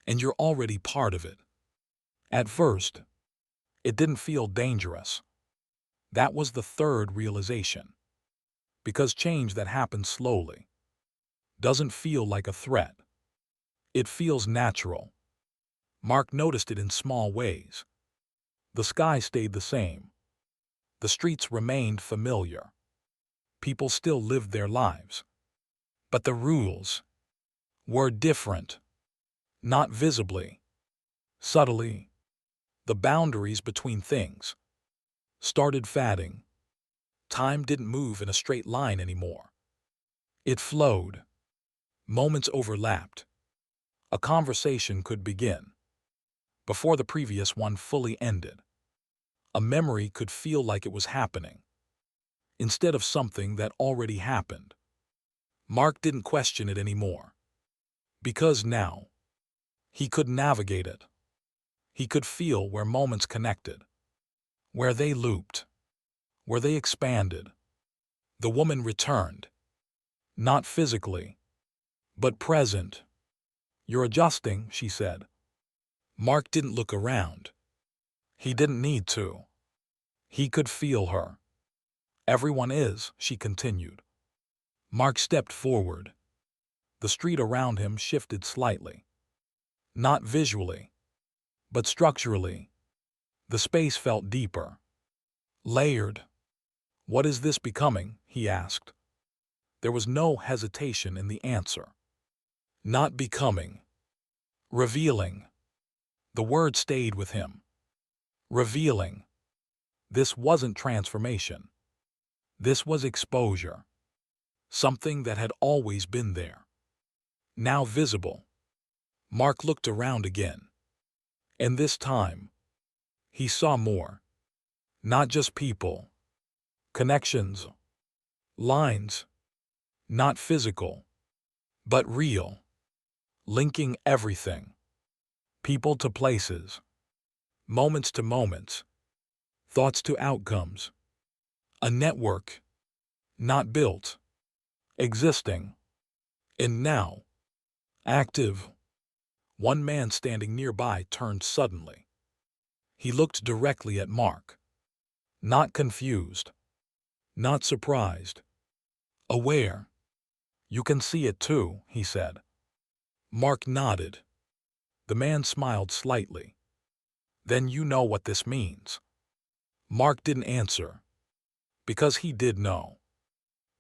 S1: And you're already part of it. At first, it didn't feel dangerous. That was the third realization. Because change that happens slowly doesn't feel like a threat. It feels natural. Mark noticed it in small ways. The sky stayed the same. The streets remained familiar. People still lived their lives. But the rules were different. Not visibly, subtly. The boundaries between things started fading. Time didn't move in a straight line anymore. It flowed. Moments overlapped. A conversation could begin before the previous one fully ended. A memory could feel like it was happening instead of something that already happened. Mark didn't question it anymore because now he could navigate it. He could feel where moments connected, where they looped, where they expanded. The woman returned, not physically, but present. You're adjusting, she said. Mark didn't look around. He didn't need to. He could feel her. Everyone is, she continued. Mark stepped forward. The street around him shifted slightly. Not visually, but structurally. The space felt deeper, layered. What is this becoming? He asked. There was no hesitation in the answer. Not becoming. Revealing. The word stayed with him. Revealing. This wasn't transformation. This was exposure. Something that had always been there. Now visible. Mark looked around again. And this time, he saw more. Not just people. Connections. Lines. Not physical, but real. Linking everything. People to places. Moments to moments. Thoughts to outcomes. A network. Not built. Existing. And now. Active. One man standing nearby turned suddenly. He looked directly at Mark. Not confused. Not surprised. Aware. You can see it too, he said. Mark nodded. The man smiled slightly. Then you know what this means. Mark didn't answer. Because he did know.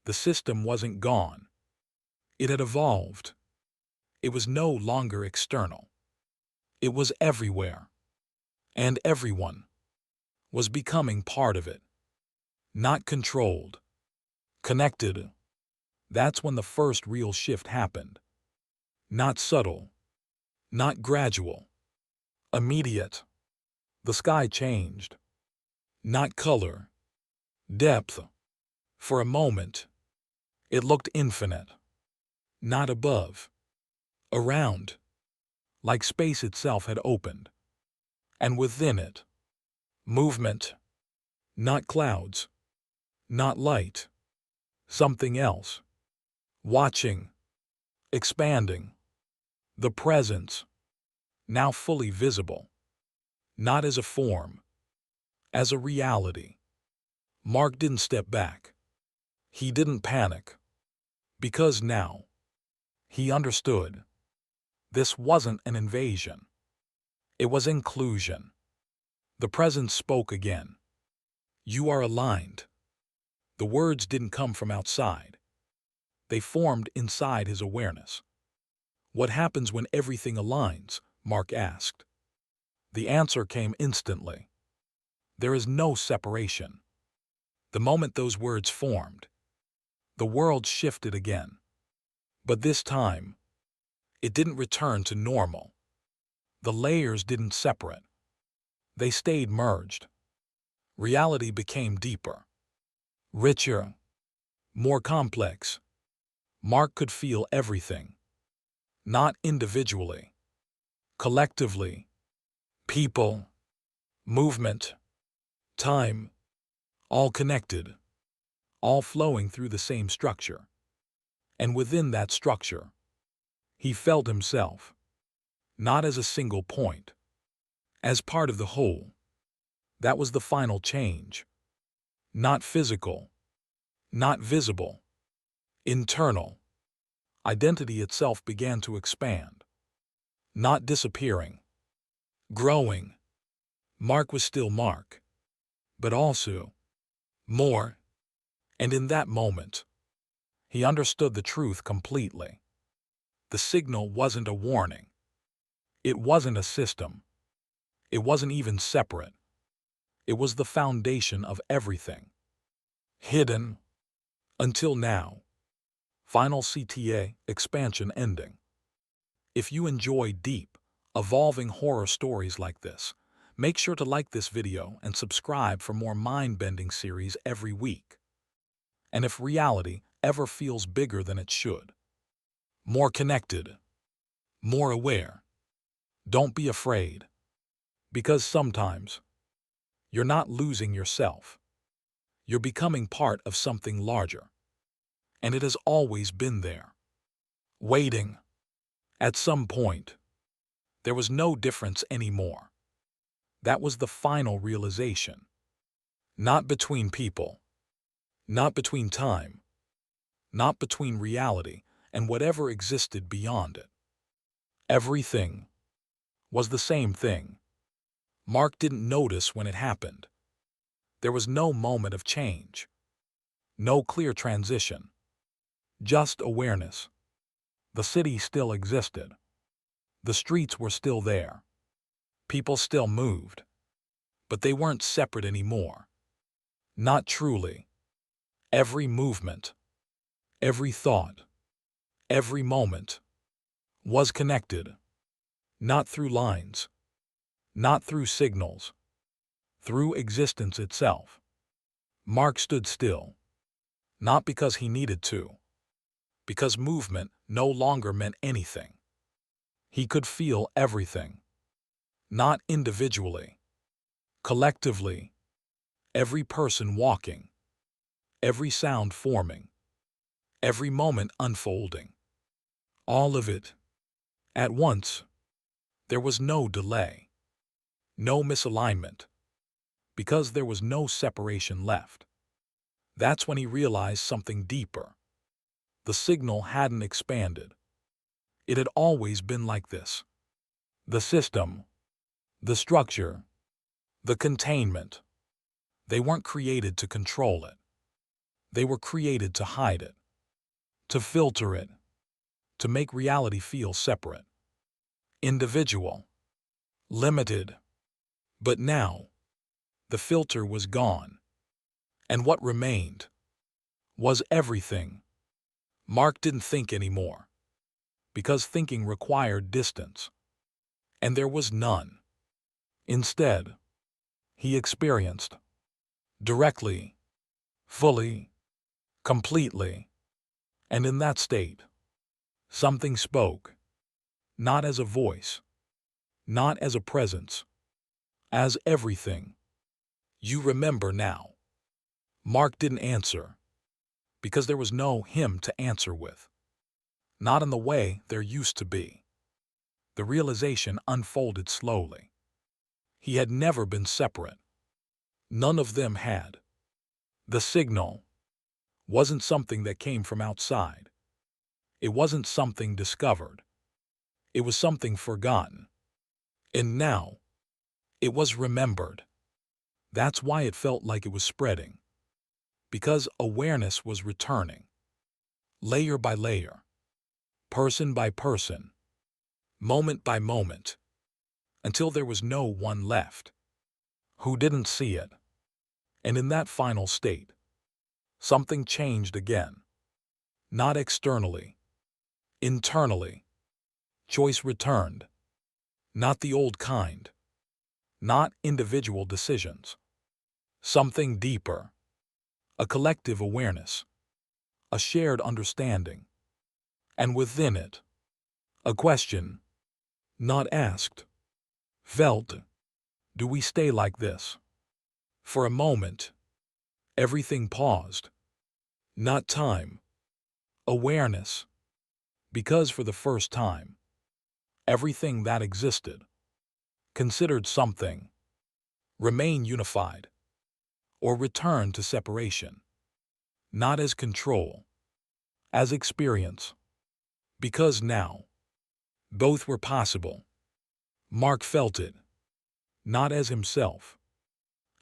S1: The system wasn't gone. It had evolved. It was no longer external. It was everywhere. And everyone was becoming part of it. Not controlled. Connected. That's when the first real shift happened. Not subtle, not gradual, immediate. The sky changed. Not color, depth. For a moment, it looked infinite. Not above, around, like space itself had opened. And within it, movement, not clouds, not light, something else. Watching, expanding, the presence, now fully visible, not as a form, as a reality. Mark didn't step back. He didn't panic. Because now, he understood. This wasn't an invasion. It was inclusion. The presence spoke again. You are aligned. The words didn't come from outside. They formed inside his awareness. What happens when everything aligns? Mark asked. The answer came instantly. There is no separation. The moment those words formed, the world shifted again. But this time, it didn't return to normal. The layers didn't separate. They stayed merged. Reality became deeper, richer, more complex. Mark could feel everything. Not individually, collectively. People, movement, time, all connected, all flowing through the same structure. And within that structure, he felt himself, not as a single point, as part of the whole. That was the final change. Not physical, not visible, internal. Identity itself began to expand, not disappearing, growing. Mark was still Mark, but also more. And in that moment, he understood the truth completely. The signal wasn't a warning. It wasn't a system. It wasn't even separate. It was the foundation of everything. Hidden. Until now. Final CTA expansion ending. If you enjoy deep, evolving horror stories like this, make sure to like this video and subscribe for more mind-bending series every week. And if reality ever feels bigger than it should, more connected, more aware, don't be afraid. Because sometimes, you're not losing yourself. You're becoming part of something larger. And it has always been there. Waiting. At some point, there was no difference anymore. That was the final realization. Not between people. Not between time. Not between reality and whatever existed beyond it. Everything was the same thing. Mark didn't notice when it happened. There was no moment of change. No clear transition. Just awareness. The city still existed. The streets were still there. People still moved. But they weren't separate anymore. Not truly. Every movement, every thought, every moment was connected. Not through lines. Not through signals. Through existence itself. Mark stood still. Not because he needed to. Because movement no longer meant anything. He could feel everything. Not individually. Collectively. Every person walking. Every sound forming. Every moment unfolding. All of it. At once. There was no delay. No misalignment. Because there was no separation left. That's when he realized something deeper. The signal hadn't expanded. It had always been like this. The system, the structure, the containment. They weren't created to control it. They were created to hide it, to filter it, to make reality feel separate, individual, limited. But now, the filter was gone. And what remained was everything. Mark didn't think anymore, because thinking required distance, and there was none. Instead, he experienced, directly, fully, completely, and in that state, something spoke, not as a voice, not as a presence, as everything. You remember now. Mark didn't answer, because there was no him to answer with. Not in the way there used to be. The realization unfolded slowly. He had never been separate. None of them had. The signal wasn't something that came from outside. It wasn't something discovered. It was something forgotten. And now, it was remembered. That's why it felt like it was spreading. Because awareness was returning. Layer by layer. Person by person. Moment by moment. Until there was no one left who didn't see it. And in that final state, something changed again. Not externally. Internally. Choice returned. Not the old kind. Not individual decisions. Something deeper. A collective awareness. A shared understanding. And within it, a question, not asked, felt. Do we stay like this? For a moment, everything paused. Not time. Awareness. Because for the first time, everything that existed, considered something, remain unified, or return to separation. Not as control, as experience. Because now, both were possible. Mark felt it, not as himself,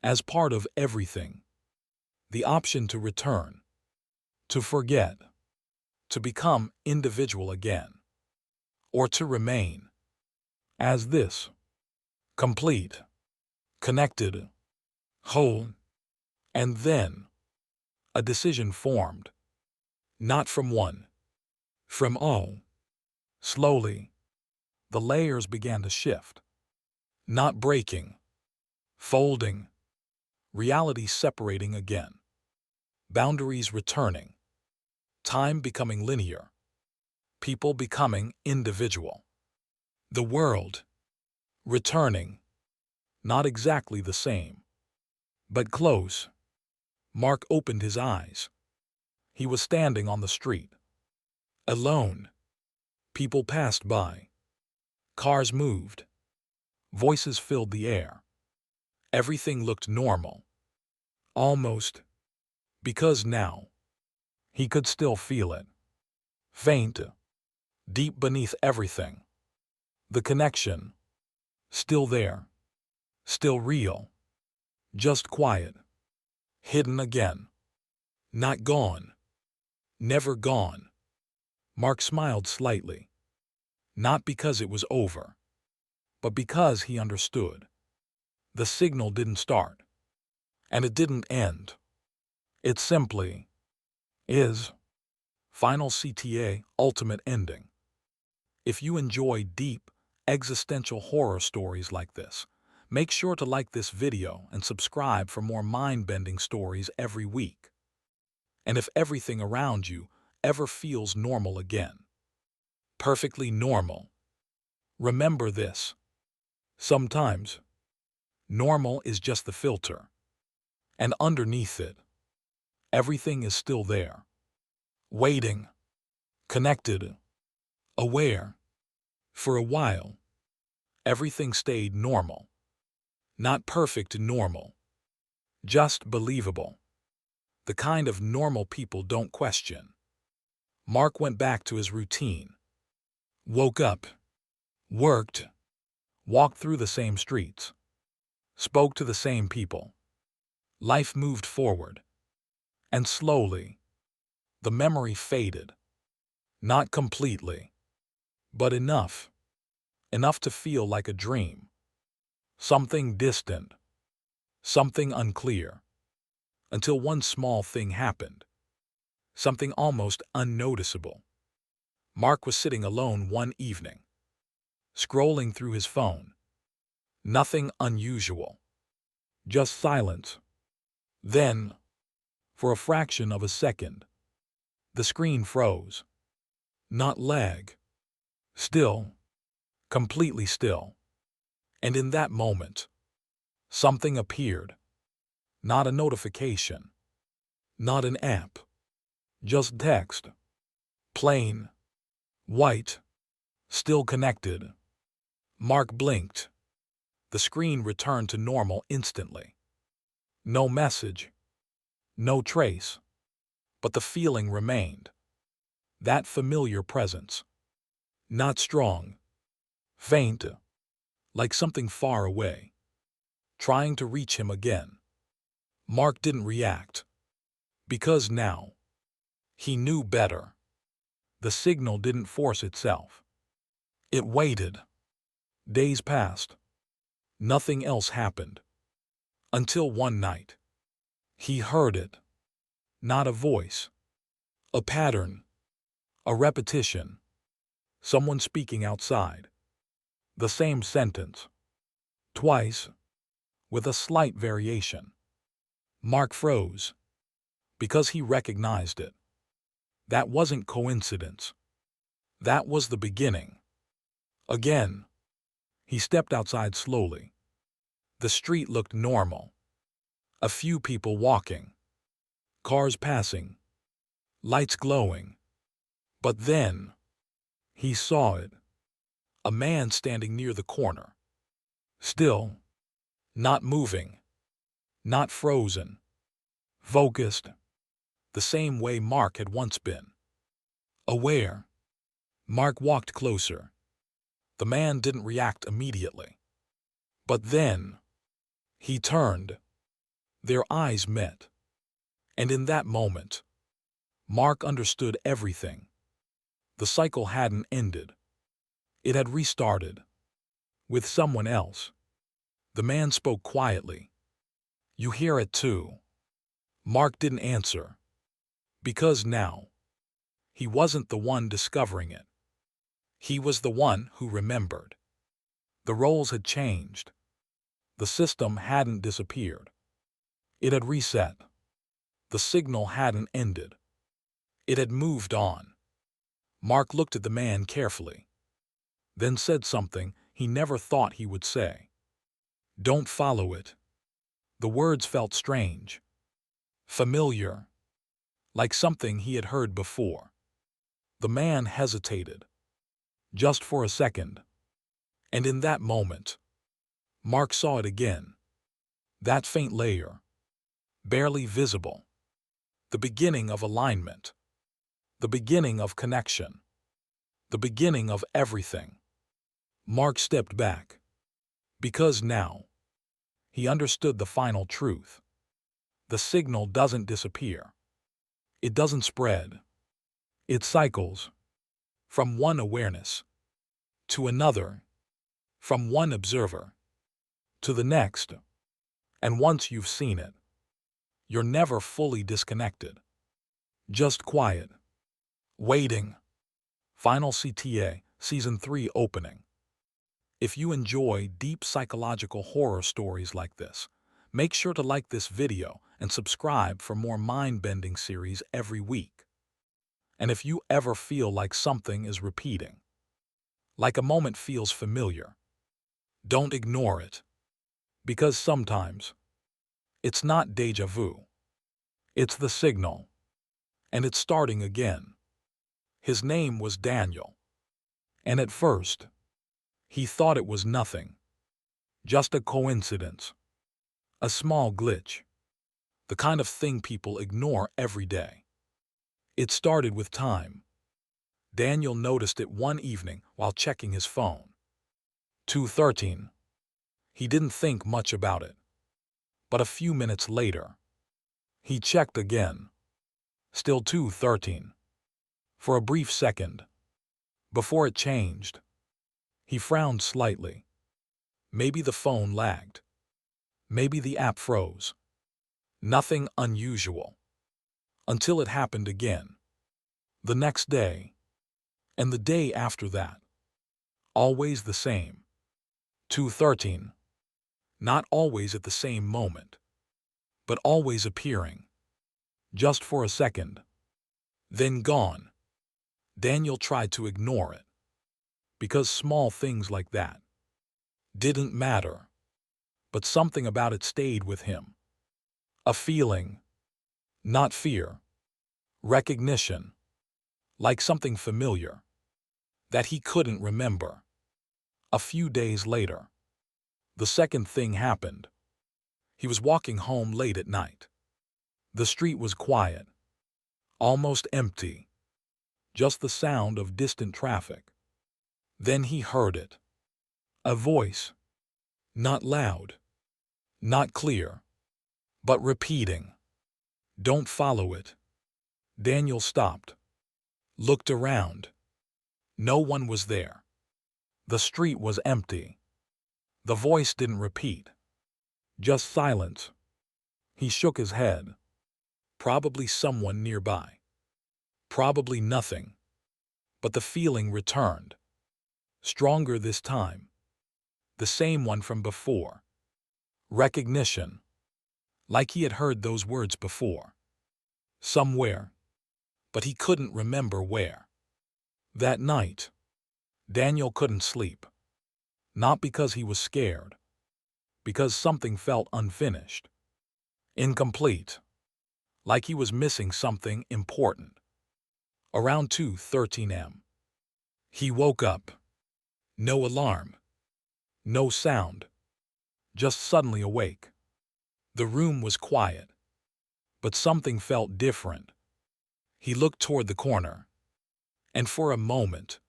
S1: as part of everything. The option to return, to forget, to become individual again, or to remain as this, complete, connected, whole. And then, a decision formed, not from one, from all. Slowly, the layers began to shift, not breaking, folding, reality separating again, boundaries returning, time becoming linear, people becoming individual, the world returning, not exactly the same, but close. Mark opened his eyes. He was standing on the street, alone. People passed by. Cars moved. Voices filled the air. Everything looked normal. Almost. Because now, he could still feel it. Faint. Deep beneath everything. The connection. Still there. Still real. Just quiet. Hidden again. Not gone. Never gone. Mark smiled slightly. Not because it was over, but because he understood. The signal didn't start, and it didn't end. It simply is. Final CTA, ultimate ending. If you enjoy deep, existential horror stories like this, make sure to like this video and subscribe for more mind-bending stories every week. And if everything around you ever feels normal again, perfectly normal, remember this. Sometimes, normal is just the filter. And underneath it, everything is still there. Waiting. Connected. Aware. For a while, everything stayed normal. Not perfect normal. Just believable. The kind of normal people don't question. Mark went back to his routine. Woke up. Worked. Walked through the same streets. Spoke to the same people. Life moved forward. And slowly, the memory faded. Not completely, but enough. Enough to feel like a dream. Something distant. Something unclear. Until one small thing happened. something almost unnoticeable. Mark was sitting alone one evening, scrolling through his phone. Nothing unusual, just silence. Then, for a fraction of a second, the screen froze. Not lag. Still. Completely still. And in that moment, something appeared. Not a notification. Not an app. Just text. Plain. White. Still connected. Mark blinked. The screen returned to normal instantly. No message. No trace. But the feeling remained. That familiar presence. Not strong. Faint. Like something far away, trying to reach him again. Mark didn't react. Because now, he knew better. The signal didn't force itself. It waited. Days passed. Nothing else happened. Until one night, he heard it. Not a voice. A pattern. A repetition. Someone speaking outside. The same sentence. Twice. With a slight variation. Mark froze. Because he recognized it. That wasn't coincidence. That was the beginning. Again. He stepped outside slowly. The street looked normal. A few people walking. Cars passing. Lights glowing. But then, he saw it. A man standing near the corner. Still. Not moving. Not frozen. Focused. The same way Mark had once been. Aware. Mark walked closer. The man didn't react immediately. But then, he turned. Their eyes met. And in that moment, Mark understood everything. The cycle hadn't ended. It had restarted. With someone else. The man spoke quietly. "You hear it too?" Mark didn't answer. Because now, he wasn't the one discovering it. He was the one who remembered. The roles had changed. The system hadn't disappeared. It had reset. The signal hadn't ended. It had moved on. Mark looked at the man carefully. Then said something he never thought he would say. "Don't follow it." The words felt strange. Familiar. Like something he had heard before. The man hesitated. Just for a second. And in that moment, Mark saw it again. That faint layer. Barely visible. The beginning of alignment. The beginning of connection. The beginning of everything. Mark stepped back. Because now, he understood the final truth. The signal doesn't disappear. It doesn't spread. It cycles. From one awareness to another. From one observer to the next. And once you've seen it, you're never fully disconnected. Just quiet. Waiting. Final CTA, Season 3 opening. If you enjoy deep psychological horror stories like this, make sure to like this video and subscribe for more mind-bending series every week. And if you ever feel like something is repeating, like a moment feels familiar, don't ignore it. Because sometimes, it's not déjà vu. It's the signal. And it's starting again. His name was Daniel. And at first, he thought it was nothing. Just a coincidence. A small glitch. The kind of thing people ignore every day. It started with time. Daniel noticed it one evening while checking his phone. 2:13. He didn't think much about it. But a few minutes later, he checked again. Still 2:13. For a brief second. Before it changed. He frowned slightly. Maybe the phone lagged. Maybe the app froze. Nothing unusual. Until it happened again. The next day, and the day after that, always the same. 2:13. Not always at the same moment, but always appearing. Just for a second. Then gone. Daniel tried to ignore it, because small things like that didn't matter. But something about it stayed with him. A feeling, not fear, recognition, like something familiar, that he couldn't remember. A few days later, the second thing happened. He was walking home late at night. The street was quiet, almost empty, just the sound of distant traffic. Then he heard it. A voice, not loud, not clear, but repeating, "Don't follow it." Daniel stopped, looked around. No one was there. The street was empty. The voice didn't repeat, just silence. He shook his head. Probably someone nearby. Probably nothing. But the feeling returned. Stronger this time. The same one from before. Recognition. Like he had heard those words before. Somewhere. But he couldn't remember where. That night, Daniel couldn't sleep. Not because he was scared. Because something felt unfinished. Incomplete. Like he was missing something important. Around 2:13 a.m. he woke up. No alarm. No sound. Just suddenly awake. The room was quiet. But something felt different. He looked toward the corner. And for a moment,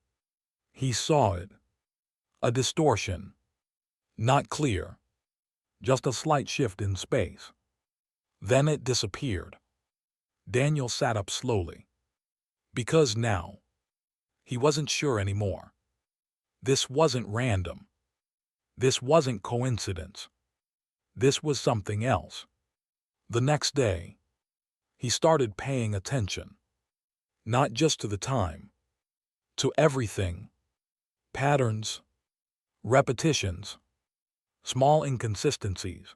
S1: he saw it. A distortion. Not clear. Just a slight shift in space. Then it disappeared. Daniel sat up slowly. Because now, he wasn't sure anymore. This wasn't random. This wasn't coincidence. This was something else. The next day, he started paying attention. Not just to the time. To everything. Patterns. Repetitions. Small inconsistencies.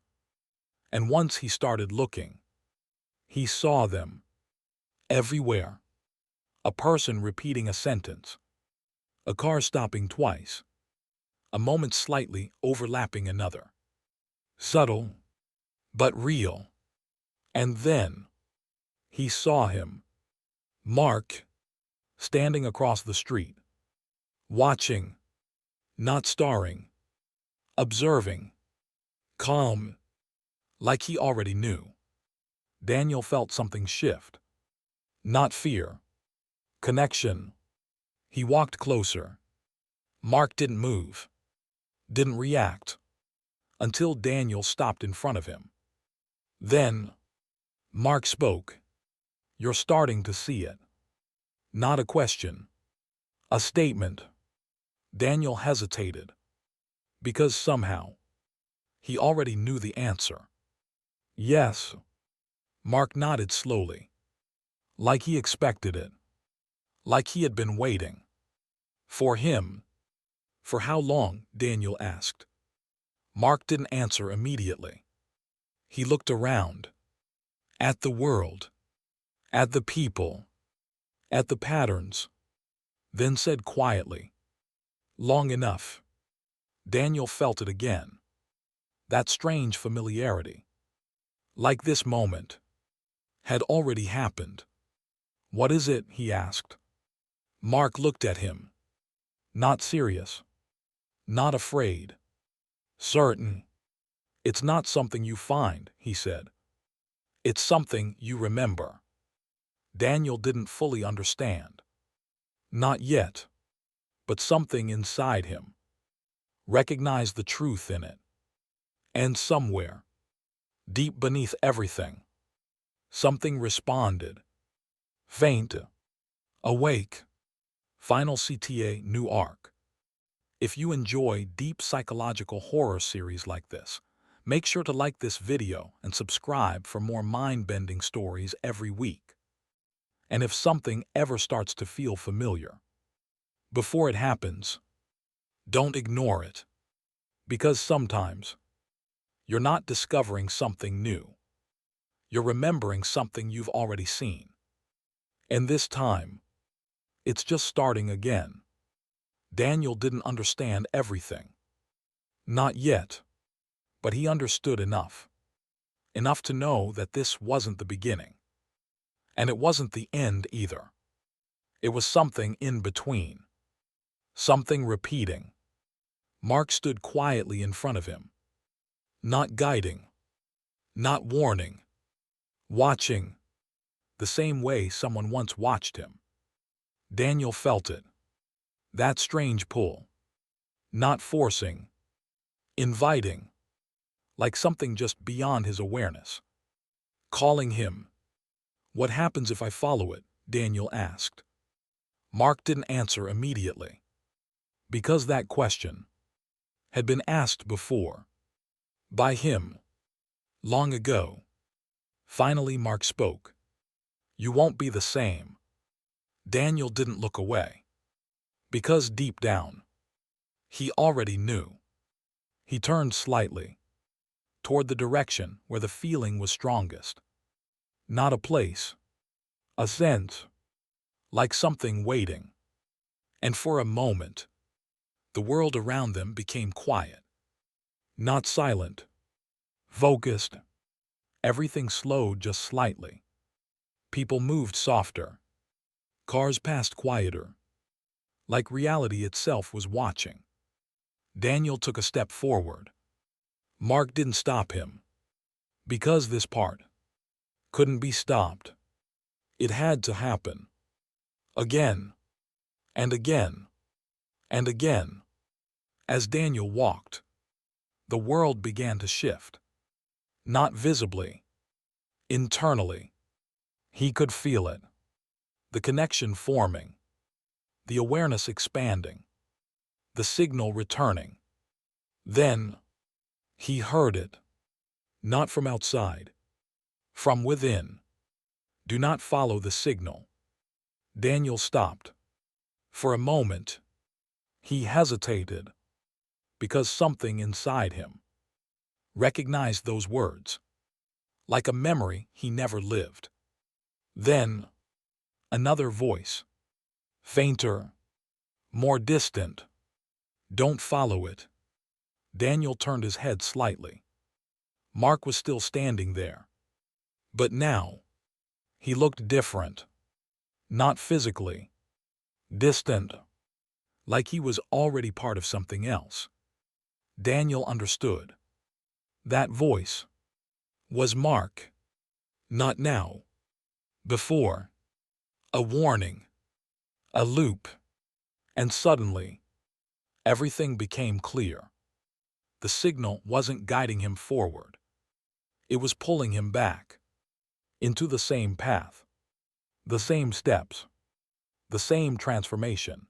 S1: And once he started looking, he saw them. Everywhere. A person repeating a sentence. A car stopping twice. A moment slightly overlapping another. Subtle, but real. And then, he saw him. Mark, standing across the street. Watching. Not starring. Observing. Calm. Like he already knew. Daniel felt something shift. Not fear. Connection. He walked closer. Mark didn't move. Didn't react. Until Daniel stopped in front of him. Then, Mark spoke. "You're starting to see it." Not a question. A statement. Daniel hesitated. Because somehow, he already knew the answer. Yes. Mark nodded slowly. Like he expected it. Like he had been waiting. For him. For how long? Daniel asked. Mark didn't answer immediately. He looked around. At the world. At the people. At the patterns. Then said quietly, "Long enough." Daniel felt it again. That strange familiarity. Like this moment had already happened. "What is it?" he asked. Mark looked at him. Not serious. Not afraid. Certain. "It's not something you find," he said. "It's something you remember." Daniel didn't fully understand. Not yet. But something inside him recognized the truth in it. And somewhere, deep beneath everything, something responded. Faint. Awake. Final CTA New Arc. If you enjoy deep psychological horror series like this, make sure to like this video and subscribe for more mind-bending stories every week. And if something ever starts to feel familiar, before it happens, don't ignore it. Because sometimes, you're not discovering something new. You're remembering something you've already seen. And this time, it's just starting again. Daniel didn't understand everything. Not yet. But he understood enough. Enough to know that this wasn't the beginning. And it wasn't the end either. It was something in between. Something repeating. Mark stood quietly in front of him. Not guiding. Not warning. Watching. The same way someone once watched him. Daniel felt it. That strange pull. Not forcing. Inviting. Like something just beyond his awareness. Calling him. What happens if I follow it? Daniel asked. Mark didn't answer immediately. Because that question had been asked before. By him. Long ago. Finally Mark spoke. You won't be the same. Daniel didn't look away. Because deep down, he already knew. He turned slightly. Toward the direction where the feeling was strongest. Not a place. A sense. Like something waiting. And for a moment, the world around them became quiet. Not silent. Focused. Everything slowed just slightly. People moved softer. Cars passed quieter. Like reality itself was watching. Daniel took a step forward. Mark didn't stop him. Because this part couldn't be stopped. It had to happen. Again. And again. And again. As Daniel walked, the world began to shift. Not visibly. Internally. He could feel it. The connection forming. The awareness expanding. The signal returning. Then, he heard it. Not from outside. From within. Do not follow the signal. Daniel stopped. For a moment, he hesitated. Because something inside him recognized those words. Like a memory he never lived. Then, another voice. Fainter. More distant. Don't follow it. Daniel turned his head slightly. Mark was still standing there. But now, he looked different. Not physically. Distant. Like he was already part of something else. Daniel understood. That voice was Mark. Not now. Before. A warning. A loop. And suddenly, everything became clear. The signal wasn't guiding him forward. It was pulling him back. Into the same path. The same steps. The same transformation.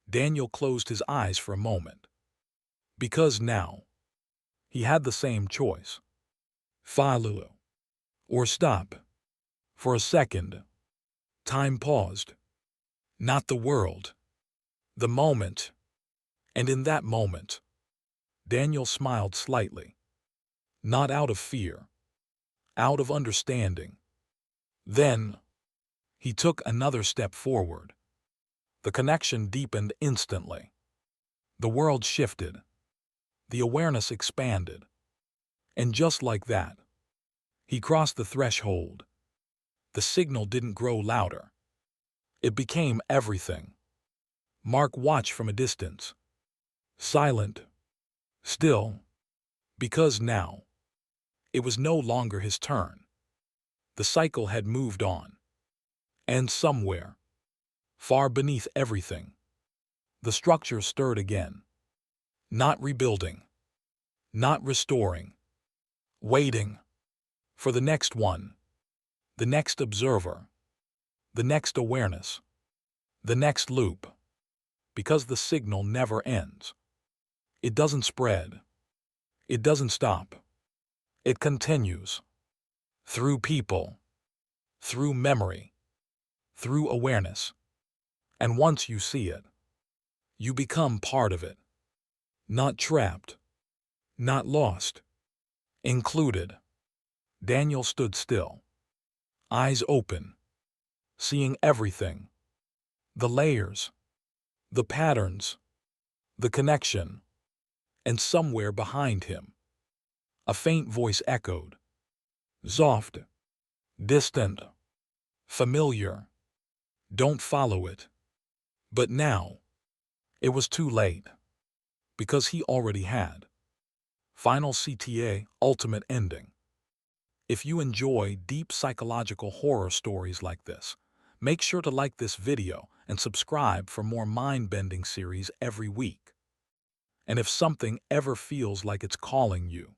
S1: Daniel closed his eyes for a moment. Because now, he had the same choice. Follow. Or stop. For a second, time paused. Not the world. The moment. And in that moment, Daniel smiled slightly. Not out of fear. Out of understanding. Then, he took another step forward. The connection deepened instantly. The world shifted. The awareness expanded. And just like that, he crossed the threshold. The signal didn't grow louder. It became everything. Mark watched from a distance. Silent. Still. Because now, it was no longer his turn. The cycle had moved on. And somewhere, far beneath everything, the structure stirred again. Not rebuilding. Not restoring. Waiting. For the next one. The next observer. The next awareness. The next loop. Because the signal never ends. It doesn't spread. It doesn't stop. It continues. Through people. Through memory. through awareness. And once you see it, you become part of it. Not trapped, not lost, included. Daniel stood still, eyes open, seeing everything. The layers, the patterns, the connection. And somewhere behind him, a faint voice echoed. Soft, distant, familiar. Don't follow it. But now, it was too late, because he already had. Final CTA, ultimate ending. If you enjoy deep psychological horror stories like this, make sure to like this video and subscribe for more mind-bending series every week. And if something ever feels like it's calling you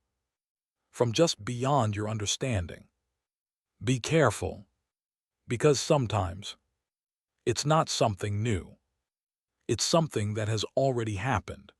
S1: from just beyond your understanding, be careful, because sometimes it's not something new. It's something that has already happened.